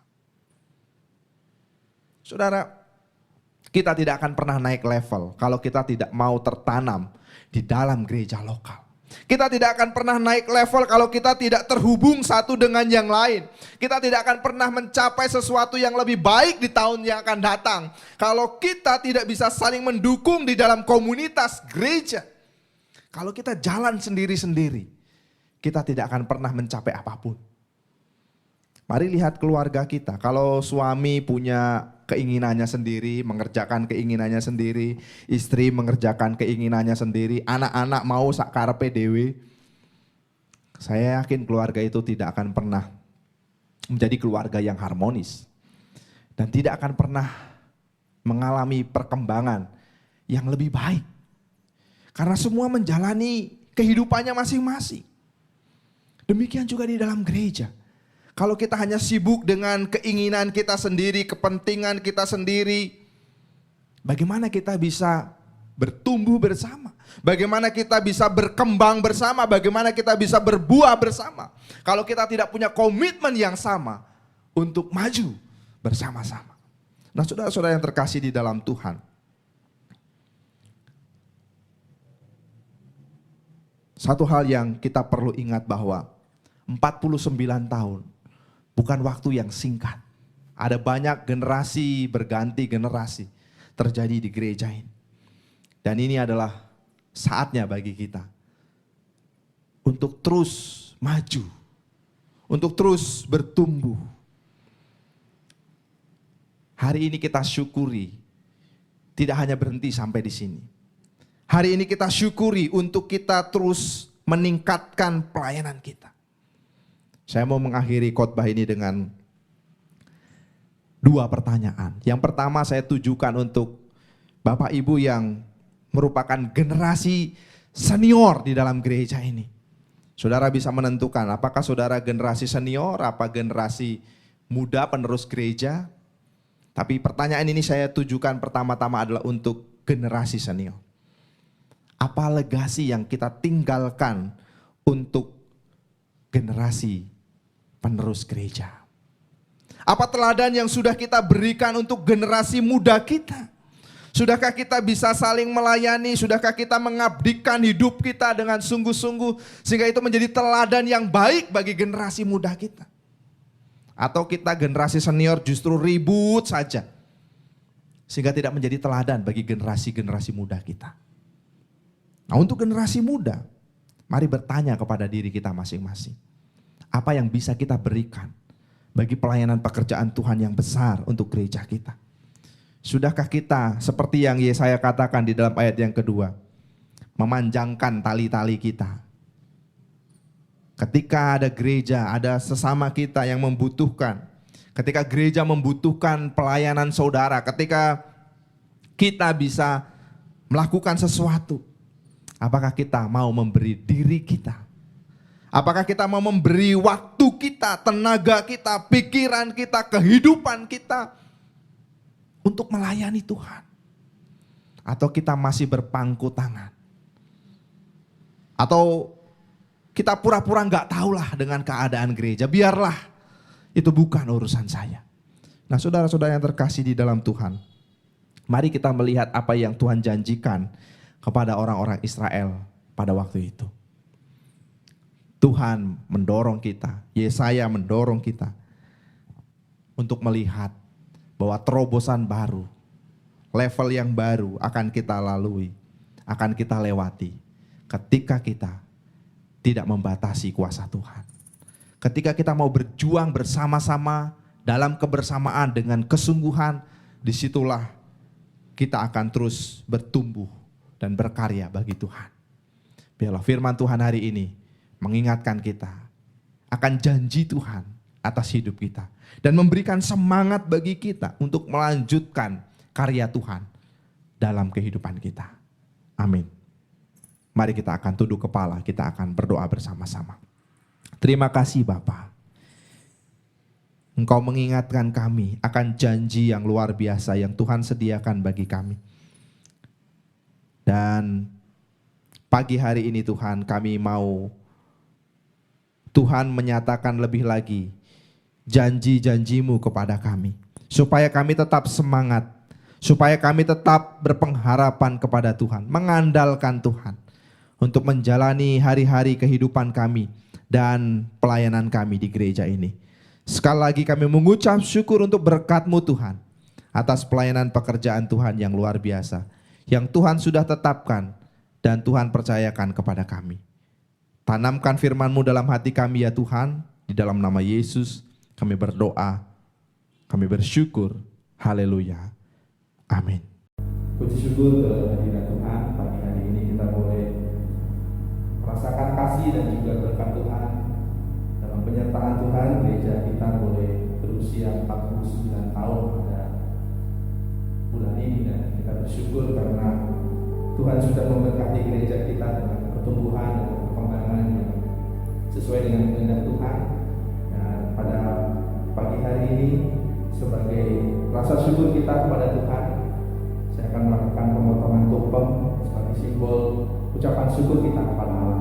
Saudara, kita tidak akan pernah naik level kalau kita tidak mau tertanam di dalam gereja lokal. Kita tidak akan pernah naik level kalau kita tidak terhubung satu dengan yang lain. Kita tidak akan pernah mencapai sesuatu yang lebih baik di tahun yang akan datang kalau kita tidak bisa saling mendukung di dalam komunitas gereja. Kalau kita jalan sendiri-sendiri, kita tidak akan pernah mencapai apapun. Mari lihat keluarga kita. Kalau suami punya keinginannya sendiri, mengerjakan keinginannya sendiri, istri mengerjakan keinginannya sendiri, anak-anak mau sakarepe dewe, saya yakin keluarga itu tidak akan pernah menjadi keluarga yang harmonis dan tidak akan pernah mengalami perkembangan yang lebih baik karena semua menjalani kehidupannya masing-masing. Demikian juga di dalam gereja. Kalau kita hanya sibuk dengan keinginan kita sendiri, kepentingan kita sendiri, bagaimana kita bisa bertumbuh bersama? Bagaimana kita bisa berkembang bersama? Bagaimana kita bisa berbuah bersama? Kalau kita tidak punya komitmen yang sama untuk maju bersama-sama. Nah, saudara-saudara yang terkasih di dalam Tuhan, satu hal yang kita perlu ingat bahwa 49 tahun bukan waktu yang singkat. Ada banyak generasi berganti generasi terjadi di gereja ini. Dan ini adalah saatnya bagi kita untuk terus maju, untuk terus bertumbuh. Hari ini kita syukuri tidak hanya berhenti sampai di sini. Hari ini kita syukuri untuk kita terus meningkatkan pelayanan kita. Saya mau mengakhiri khotbah ini dengan 2 pertanyaan. Yang pertama saya tujukan untuk Bapak Ibu yang merupakan generasi senior di dalam gereja ini. Saudara bisa menentukan apakah saudara generasi senior, apa generasi muda penerus gereja. Tapi pertanyaan ini saya tujukan pertama-tama adalah untuk generasi senior. Apa legasi yang kita tinggalkan untuk generasi penerus gereja? Apa teladan yang sudah kita berikan untuk generasi muda kita? Sudahkah kita bisa saling melayani? Sudahkah kita mengabdikan hidup kita dengan sungguh-sungguh sehingga itu menjadi teladan yang baik bagi generasi muda kita? Atau kita generasi senior justru ribut saja sehingga tidak menjadi teladan bagi generasi-generasi muda kita? Nah, untuk generasi muda, mari bertanya kepada diri kita masing-masing. Apa yang bisa kita berikan bagi pelayanan pekerjaan Tuhan yang besar untuk gereja kita? Sudahkah kita seperti yang Yesaya katakan di dalam ayat yang kedua, memanjangkan tali-tali kita? Ketika ada gereja, ada sesama kita yang membutuhkan. Ketika gereja membutuhkan pelayanan saudara, ketika kita bisa melakukan sesuatu, apakah kita mau memberi diri kita? Apakah kita mau memberi waktu kita, tenaga kita, pikiran kita, kehidupan kita untuk melayani Tuhan? Atau kita masih berpangku tangan? Atau kita pura-pura nggak tahulah dengan keadaan gereja, biarlah itu bukan urusan saya. Nah, saudara-saudara yang terkasih di dalam Tuhan, mari kita melihat apa yang Tuhan janjikan kepada orang-orang Israel pada waktu itu. Tuhan mendorong kita, Yesaya mendorong kita untuk melihat bahwa terobosan baru, level yang baru akan kita lalui, akan kita lewati ketika kita tidak membatasi kuasa Tuhan. Ketika kita mau berjuang bersama-sama dalam kebersamaan dengan kesungguhan, disitulah kita akan terus bertumbuh dan berkarya bagi Tuhan. Biarlah firman Tuhan hari ini mengingatkan kita akan janji Tuhan atas hidup kita dan memberikan semangat bagi kita untuk melanjutkan karya Tuhan dalam kehidupan kita. Amin. Mari kita akan tunduk kepala, kita akan berdoa bersama-sama. Terima kasih Bapa. Engkau mengingatkan kami akan janji yang luar biasa yang Tuhan sediakan bagi kami. Dan pagi hari ini Tuhan, kami mau Tuhan menyatakan lebih lagi janji-janji-Mu kepada kami. Supaya kami tetap semangat, supaya kami tetap berpengharapan kepada Tuhan, mengandalkan Tuhan untuk menjalani hari-hari kehidupan kami dan pelayanan kami di gereja ini. Sekali lagi kami mengucap syukur untuk berkat-Mu Tuhan, atas pelayanan pekerjaan Tuhan yang luar biasa, yang Tuhan sudah tetapkan dan Tuhan percayakan kepada kami. Tanamkan firman-Mu dalam hati kami ya Tuhan, di dalam nama Yesus kami berdoa, kami bersyukur, haleluya, amin. Puji syukur kehadirat Tuhan, pagi hari ini kita boleh merasakan kasih dan juga berkat Tuhan. Dalam penyertaan Tuhan, gereja kita boleh berusia 49 tahun pada bulan ini, dan kita bersyukur karena Tuhan sudah memberkati gereja kita dengan pertumbuhan dan perkembangan yang sesuai dengan kehendak Tuhan. Dan pada pagi hari ini, sebagai rasa syukur kita kepada Tuhan, saya akan melakukan pemotongan tumpeng sebagai simbol ucapan syukur kita kepada Allah.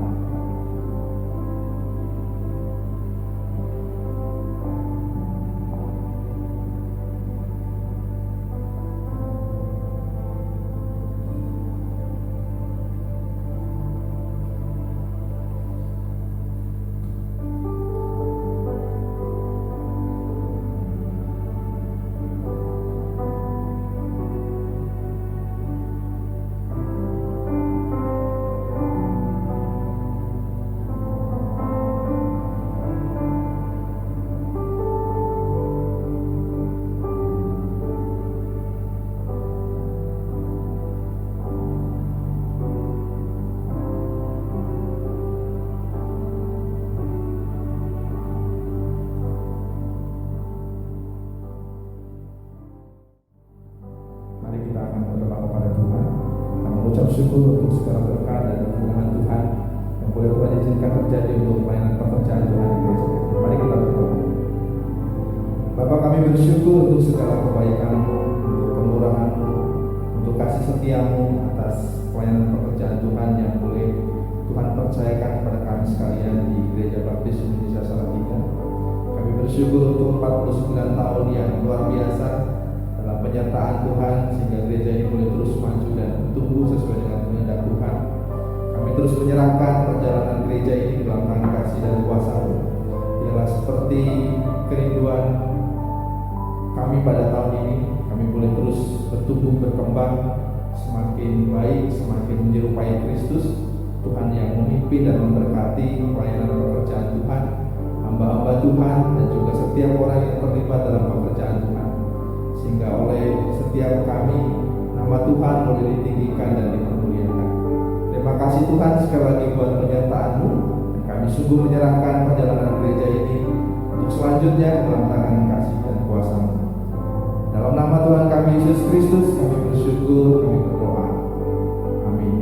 Syukur untuk segala berkat dan kemudahan Tuhan yang boleh Tuhan izinkan terjadi untuk pelayanan pekerjaan Tuhan di gereja. Mari kita berdoa. Bapa, kami bersyukur untuk segala kebaikan-Mu, untuk kemurahan-Mu, untuk kasih setia-Mu atas pelayanan pekerjaan Tuhan yang boleh Tuhan percayakan kepada kami sekalian di Gereja Baptis Indonesia Salatiga. Kami bersyukur untuk 49 tahun yang luar biasa dalam dalam penyertaan Tuhan, sehingga gereja ini boleh terus maju dan tumbuh sesuai dengan kehendak Tuhan. Kami terus menyerahkan perjalanan gereja ini dalam tangan kasih dan kuasa-Mu. Biarlah seperti kerinduan kami pada tahun ini, kami boleh terus bertumbuh, berkembang, semakin baik, semakin menyerupai Kristus. Tuhan yang memimpin dan memberkati pelayanan pekerjaan Tuhan, hamba-hamba Tuhan, dan juga setiap orang yang terlibat dalam pekerjaan Tuhan, sehingga oleh setiap kami nama Tuhan boleh ditinggikan dan dipermuliakan. Terima kasih Tuhan sekali lagi buat penyertaan-Mu, dan kami sungguh menyerahkan perjalanan gereja ini untuk selanjutnya dalam tangan kasih dan kuasa-Mu. Dalam nama Tuhan kami Yesus Kristus kami bersyukur, kami berdoa. Amin.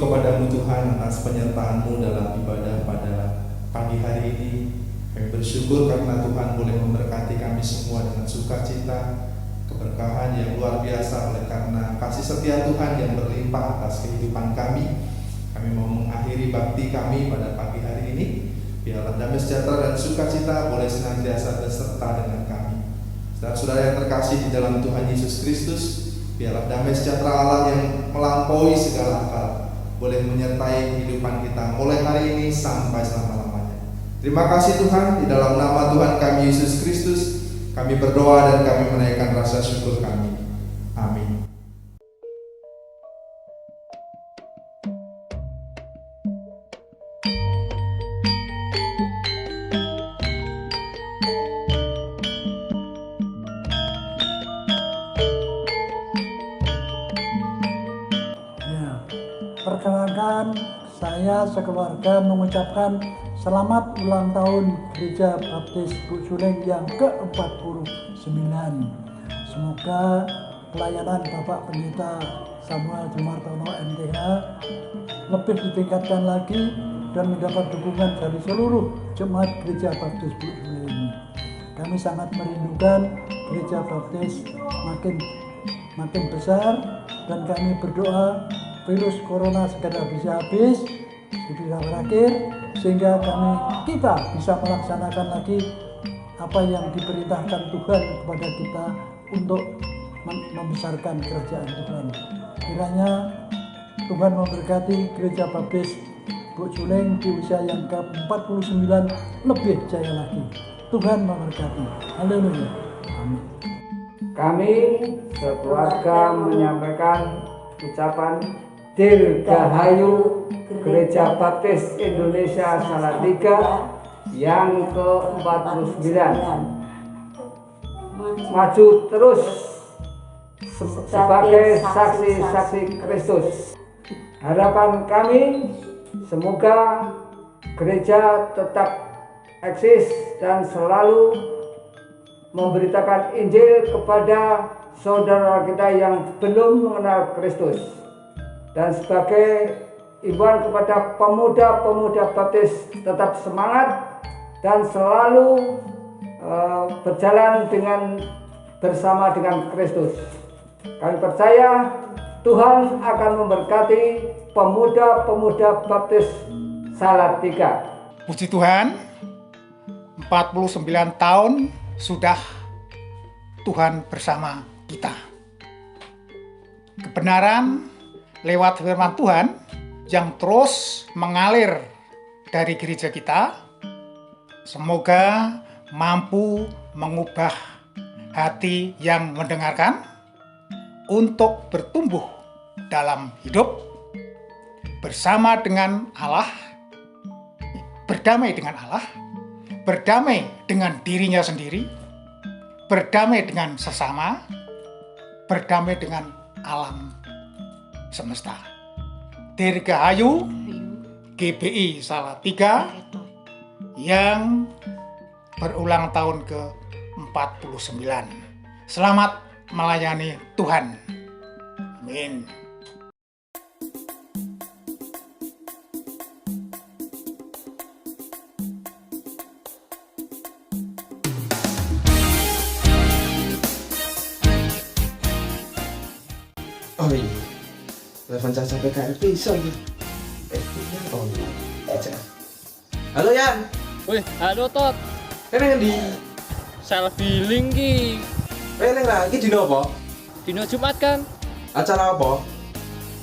kepadamu Tuhan atas penyertaan-Mu dalam ibadah pada pagi hari ini. Kami bersyukur karena Tuhan boleh memberkati kami semua dengan sukacita, keberkahan yang luar biasa oleh karena kasih setia Tuhan yang berlimpah atas kehidupan kami. Kami mau mengakhiri bakti kami pada pagi hari ini. Biarlah damai sejahtera dan sukacita boleh senantiasa beserta dengan kami. Saudara-saudara yang terkasih di dalam Tuhan Yesus Kristus, biarlah damai sejahtera Allah yang melampaui segala akal boleh menyertai kehidupan kita mulai hari ini sampai selama-lamanya. Terima kasih Tuhan, di dalam nama Tuhan kami Yesus Kristus kami berdoa dan kami menaikkan rasa syukur kami. Amin. Perkenalkan, saya sekeluarga mengucapkan selamat ulang tahun Gereja Baptis Bu Suleng yang ke-49. Semoga pelayanan Bapak Pendeta Samuel Jumartono MTH lebih ditingkatkan lagi dan mendapat dukungan dari seluruh jemaat Gereja Baptis Bu Suleng. Kami sangat merindukan Gereja Baptis makin besar dan kami berdoa virus corona segera bisa habis, segera berakhir, sehingga kita bisa melaksanakan lagi apa yang diperintahkan Tuhan kepada kita untuk membesarkan kerajaan Tuhan. Kiranya Tuhan memberkati Gereja Baptis Bu Suleng di usia yang ke-49 lebih jaya lagi. Tuhan memberkati. Haleluya. Amin. Kami sekeluarga menyampaikan ucapan Dirgahayu Gereja Baptis Indonesia Salatiga yang ke-49. Maju terus sebagai saksi-saksi Kristus. Harapan kami semoga gereja tetap eksis dan selalu memberitakan Injil kepada saudara kita yang belum mengenal Kristus. Dan sebagai imbauan kepada pemuda-pemuda baptis tetap semangat dan selalu berjalan bersama dengan Kristus. Kami percaya Tuhan akan memberkati pemuda-pemuda baptis Salatiga. Puji Tuhan, 49 tahun sudah Tuhan bersama kita. Kebenaran lewat firman Tuhan yang terus mengalir dari gereja kita, semoga mampu mengubah hati yang mendengarkan untuk bertumbuh dalam hidup bersama dengan Allah, berdamai dengan Allah, berdamai dengan dirinya sendiri, berdamai dengan sesama, berdamai dengan alam semesta. Dirgahayu GBI Salatiga yang berulang tahun ke-49. Selamat melayani Tuhan. Amin. Oh iya, telepon Caca PKRP iso ya. Oh iya, Caca. Halo Yan. Wih, halo Tot. Kene ngendi? Selfie link ki. Neng lah, iki dino apa? Dino Jumat kan. Acara apa?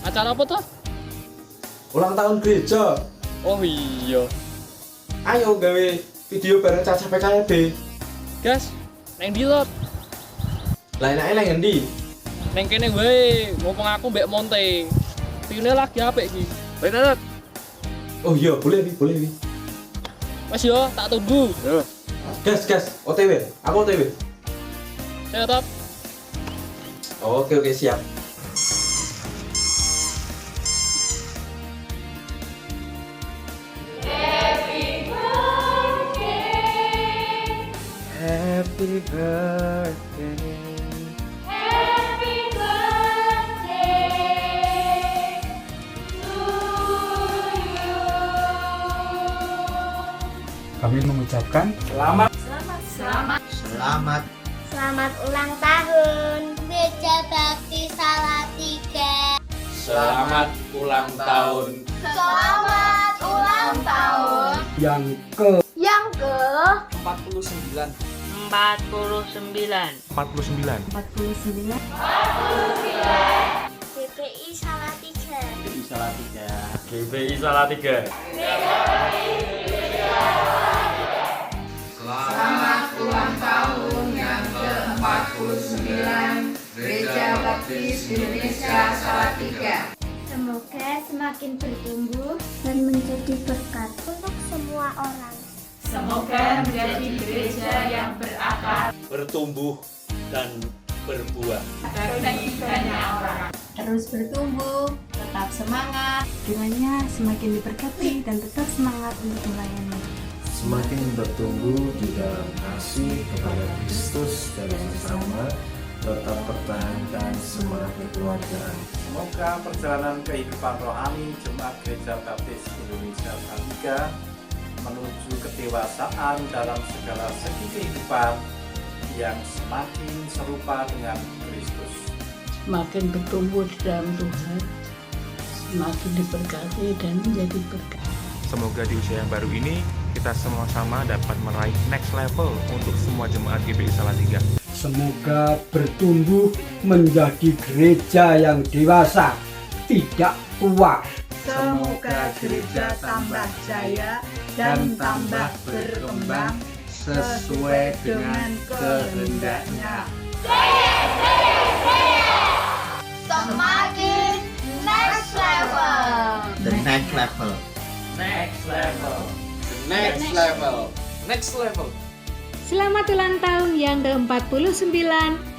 Acara apa toh? Ulang tahun gereja. Oh iya. Ayo gawe video bareng Caca PKRP. Gas, neng ndi Tot? Lah enake nang ngendi? Neng kene wae, mumpung aku mbek Monte. View-ne lagi apik iki. Baik Tot. Oh iya, boleh wi. Mas yo, tak tunggu. Yo. Gas, OTW. Aku OTW. Saya Tot. Oke, siap. Happy birthday. Happy birthday to Kami mengucapkan Selamat ulang tahun Gereja Baptis Salatiga. Selamat ulang tahun. Selamat ulang tahun yang ke 49. 49 GBI Salatiga. GBI Salatiga. Selamat ulang tahun yang ke-49 Gereja Baptis Indonesia Salatiga. Semoga semakin bertumbuh dan menjadi berkat untuk semua orang. Semoga menjadi gereja yang berakar, Bertumbuh dan berbuah. bagi banyak orang. Terus bertumbuh, tetap semangat, kiranya semakin diberkati dan tetap semangat untuk melayani. Semakin bertumbuh di dalam kasih kepada Kristus dan sesama, tetap pertahankan semangat kekeluargaan. Semoga perjalanan kehidupan rohani Jemaat Gereja Baptis Indonesia Salatiga menuju kedewasaan dalam segala segi kehidupan yang semakin serupa dengan Kristus. Semakin bertumbuh di dalam Tuhan, semakin diberkati dan menjadi berkat. semoga di usia yang baru ini kita sama-sama dapat meraih next level untuk semua jemaat GBI Salatiga. Semoga bertumbuh menjadi gereja yang dewasa, tidak tua. Semoga gereja tambah jaya dan tambah berkembang sesuai dengan kehendaknya. Semakin next level. The next level. Next level. Next level. Next level. Selamat ulang tahun yang ke-49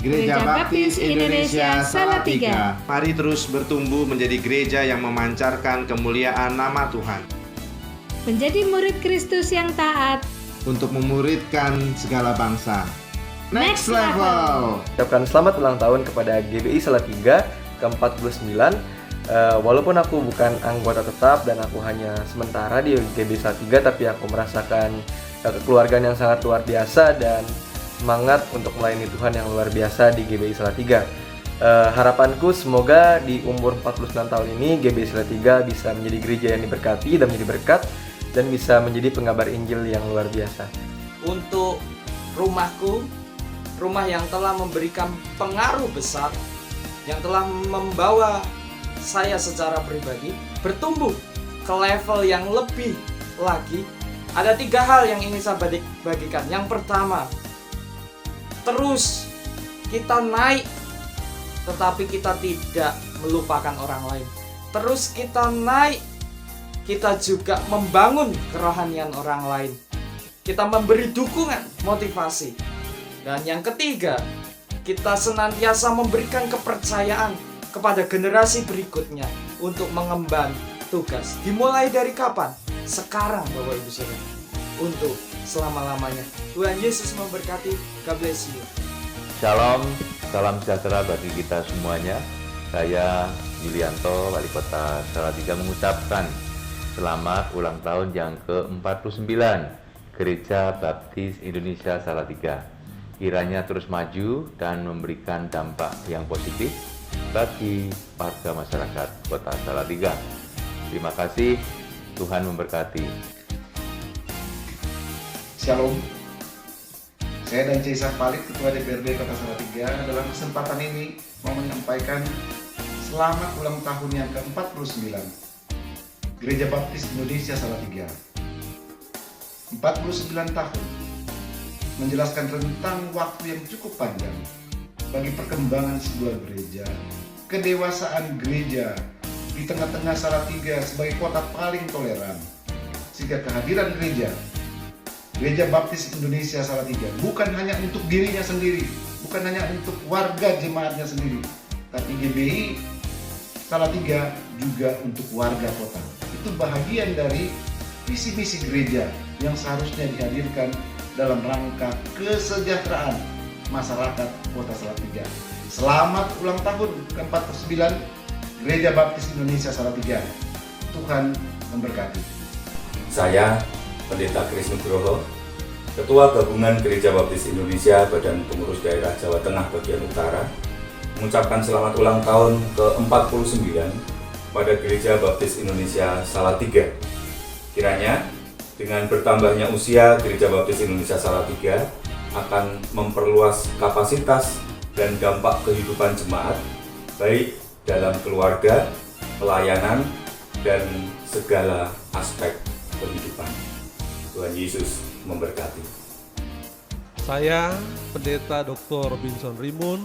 Gereja Baptis Indonesia Salatiga. Mari terus bertumbuh menjadi gereja yang memancarkan kemuliaan nama Tuhan. Menjadi murid Kristus yang taat Untuk memuridkan segala bangsa. Next level. Ucapkan selamat ulang tahun kepada GBI Salatiga ke-49. Walaupun aku bukan anggota tetap dan aku hanya sementara di GBI Salatiga, tapi aku merasakan kekeluargaan yang sangat luar biasa dan semangat untuk melayani Tuhan yang luar biasa di GBI Salatiga. Harapanku semoga di umur 49 tahun ini GBI Salatiga bisa menjadi gereja yang diberkati dan menjadi berkat dan bisa menjadi penggabar Injil yang luar biasa. Untuk rumahku, rumah yang telah memberikan pengaruh besar, yang telah membawa saya secara pribadi bertumbuh ke level yang lebih lagi. Ada 3 hal yang ingin saya bagikan. Yang pertama, terus kita naik, tetapi kita tidak melupakan orang lain. Terus kita naik, kita juga membangun kerohanian orang lain. Kita memberi dukungan, motivasi. Dan yang ketiga, kita senantiasa memberikan kepercayaan kepada generasi berikutnya untuk mengemban tugas. Dimulai dari kapan? Sekarang, Bapak Ibu Saudara, untuk selama-lamanya. Tuhan Yesus memberkati. God bless you. Shalom, salam sejahtera bagi kita semuanya. Saya Yulianto, Wali Kota Salatiga, mengucapkan selamat ulang tahun yang ke-49 Gereja Baptis Indonesia Salatiga. Kiranya terus maju dan memberikan dampak yang positif bagi warga masyarakat Kota Salatiga. Terima kasih, Tuhan memberkati. Shalom, saya dan Cesar Palik, Ketua DPRD Kota Salatiga, dalam kesempatan ini mau menyampaikan selamat ulang tahun yang ke-49 Gereja Baptis Indonesia Salatiga. 49 tahun menjelaskan rentang waktu yang cukup panjang bagi perkembangan sebuah gereja, kedewasaan gereja di tengah-tengah Salatiga sebagai kota paling toleran, sehingga kehadiran Gereja Baptis Indonesia Salatiga bukan hanya untuk dirinya sendiri, bukan hanya untuk warga jemaatnya sendiri, tapi GBI Salatiga juga untuk warga kota. Itu bahagian dari visi misi gereja yang seharusnya dihadirkan dalam rangka kesejahteraan masyarakat Kota Salatiga. Selamat ulang tahun ke-49 Gereja Baptis Indonesia Salatiga. Tuhan memberkati. Saya Pendeta Kris Nugroho, Ketua Gabungan Gereja Baptis Indonesia Badan Pengurus Daerah Jawa Tengah bagian Utara, mengucapkan selamat ulang tahun ke-49 pada Gereja Baptis Indonesia Salatiga. Kiranya dengan bertambahnya usia Gereja Baptis Indonesia Salatiga akan memperluas kapasitas dan dampak kehidupan jemaat, baik dalam keluarga, pelayanan, dan segala aspek kehidupan. Tuhan Yesus memberkati. Saya Pendeta Dr. Robinson Rimun,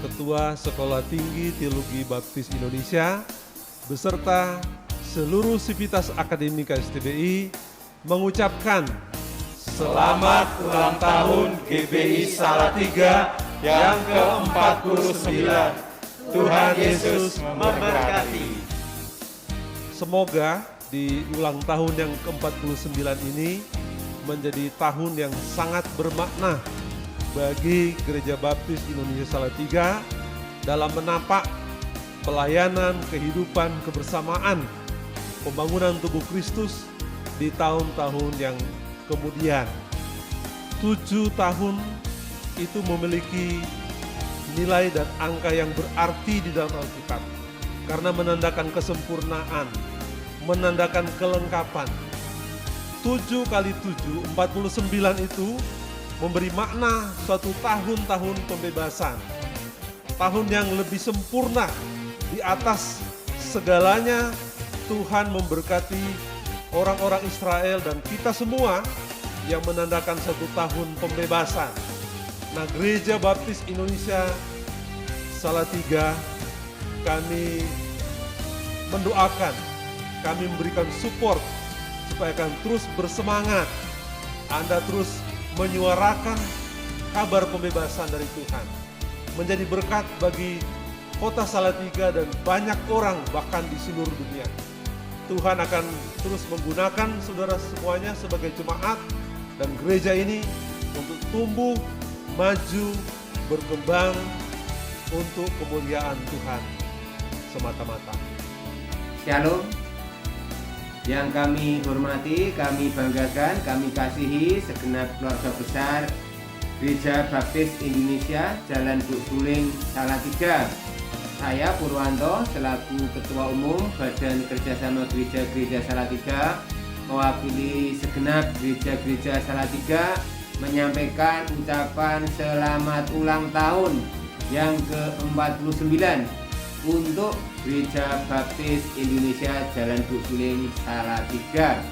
Ketua Sekolah Tinggi Teologi Baptis Indonesia, beserta seluruh sivitas akademika STBI, mengucapkan selamat ulang tahun GBI Salatiga yang ke-49. Tuhan Yesus memberkati. Semoga di ulang tahun yang ke-49 ini menjadi tahun yang sangat bermakna bagi Gereja Baptis Indonesia Salatiga dalam menapak pelayanan, kehidupan, kebersamaan, pembangunan tubuh Kristus di tahun-tahun yang kemudian. 7 tahun itu memiliki nilai dan angka yang berarti di dalam Alkitab karena menandakan kesempurnaan, menandakan kelengkapan. 7 kali 7, 49 itu memberi makna suatu tahun-tahun pembebasan. Tahun yang lebih sempurna di atas segalanya. Tuhan memberkati orang-orang Israel dan kita semua yang menandakan satu tahun pembebasan. Nah, Gereja Baptis Indonesia Salatiga, kami mendoakan, kami memberikan support supaya akan terus bersemangat. Anda terus menyuarakan kabar pembebasan dari Tuhan. Menjadi berkat bagi kota Salatiga dan banyak orang bahkan di seluruh dunia. Tuhan akan terus menggunakan saudara semuanya sebagai jemaat dan gereja ini untuk tumbuh, maju, berkembang untuk kemuliaan Tuhan semata-mata. Shalom. Yang kami hormati, kami banggakan, kami kasihi segenap keluarga besar Gereja Baptis Indonesia Jalan Buk Suling Salatiga. Saya Purwanto selaku Ketua Umum Badan Kerjasama Gereja-Gereja Salatiga mewakili segenap gereja-gereja Salatiga menyampaikan ucapan selamat ulang tahun yang ke-49 untuk Gereja Baptis Indonesia Jalan Buk Suling Salatiga.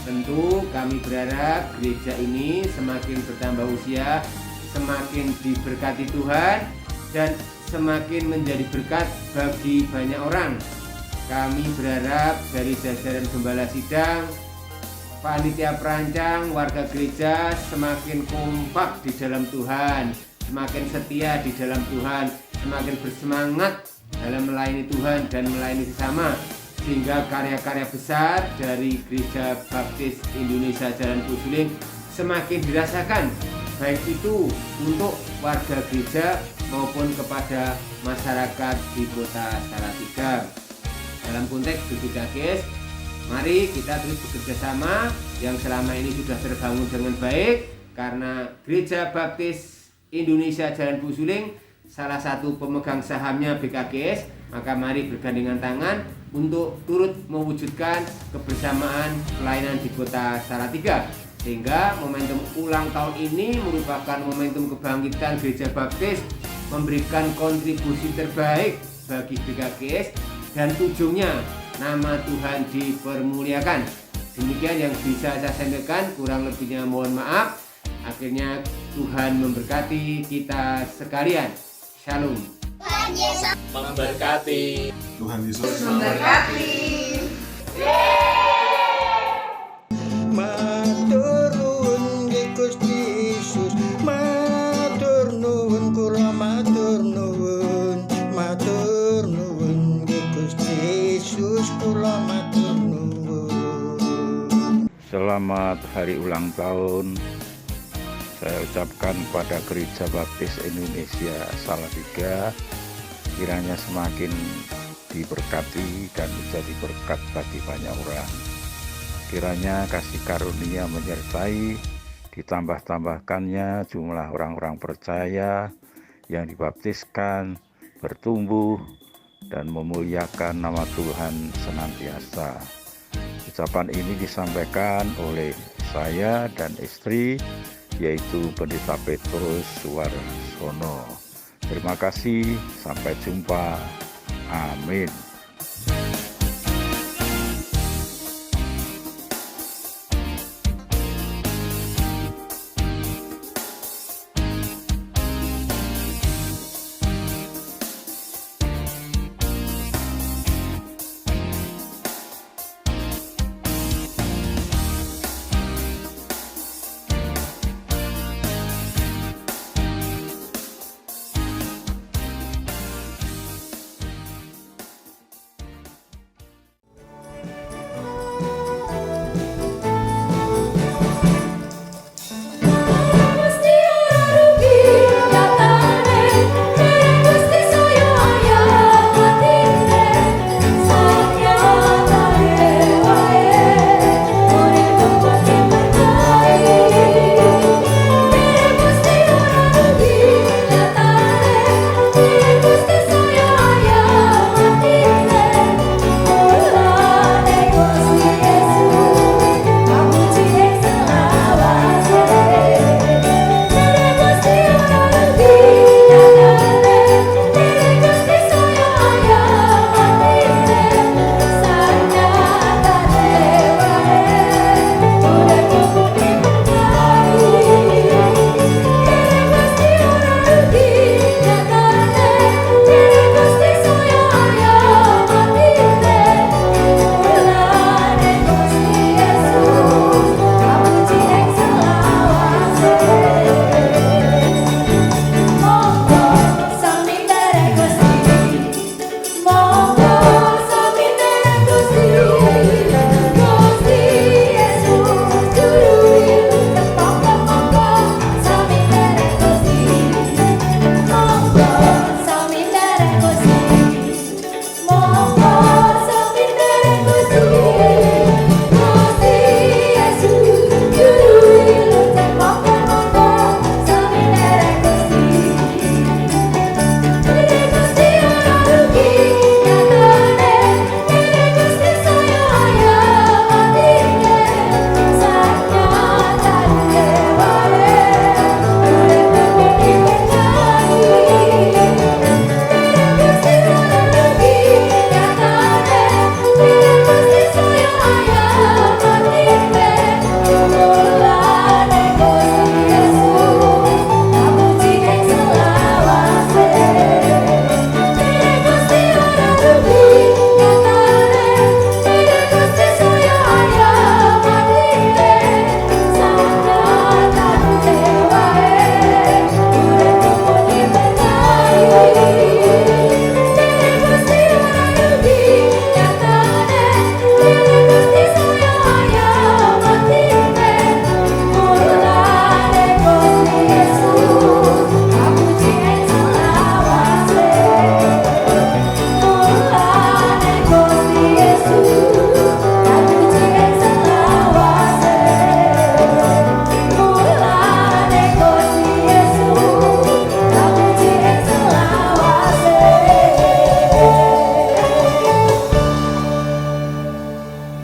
Tentu kami berharap gereja ini semakin bertambah usia, semakin diberkati Tuhan, dan semakin menjadi berkat bagi banyak orang. Kami berharap dari jajaran Gembala Sidang, panitia perancang, warga gereja semakin kompak di dalam Tuhan, semakin setia di dalam Tuhan, semakin bersemangat dalam melayani Tuhan dan melayani sesama, sehingga karya-karya besar dari Gereja Baptis Indonesia Jalan Buk Suling semakin dirasakan, baik itu untuk warga gereja maupun kepada masyarakat di kota Salatiga. Dalam konteks GBKGS, mari kita terus bekerja sama yang selama ini sudah terbangun dengan baik, karena Gereja Baptis Indonesia Jalan Buk Suling salah satu pemegang sahamnya BKGS, maka mari bergandengan tangan untuk turut mewujudkan kebersamaan pelayanan di kota Salatiga, sehingga momentum ulang tahun ini merupakan momentum kebangkitan Gereja Baptis memberikan kontribusi terbaik bagi BKGS dan ujungnya nama Tuhan dipermuliakan. Demikian yang bisa saya sampaikan, kurang lebihnya mohon maaf. Akhirnya Tuhan memberkati kita sekalian. Shalom. Tuhan Yesus memberkati. Tuhan Yesus memberkati. Matur nuwun Gusti Yesus, matur nuwun kula matur nuwun Gusti Yesus kula matur nuwun. Selamat hari ulang tahun saya ucapkan pada Gereja Baptis Indonesia Salatiga, kiranya semakin diberkati dan menjadi berkat bagi banyak orang. Kiranya kasih karunia menyertai, ditambah-tambahkannya jumlah orang-orang percaya yang dibaptiskan, bertumbuh, dan memuliakan nama Tuhan senantiasa. Ucapan ini disampaikan oleh saya dan istri, yaitu Pendeta Petrus Suwarsono. Terima kasih, sampai jumpa. Amin.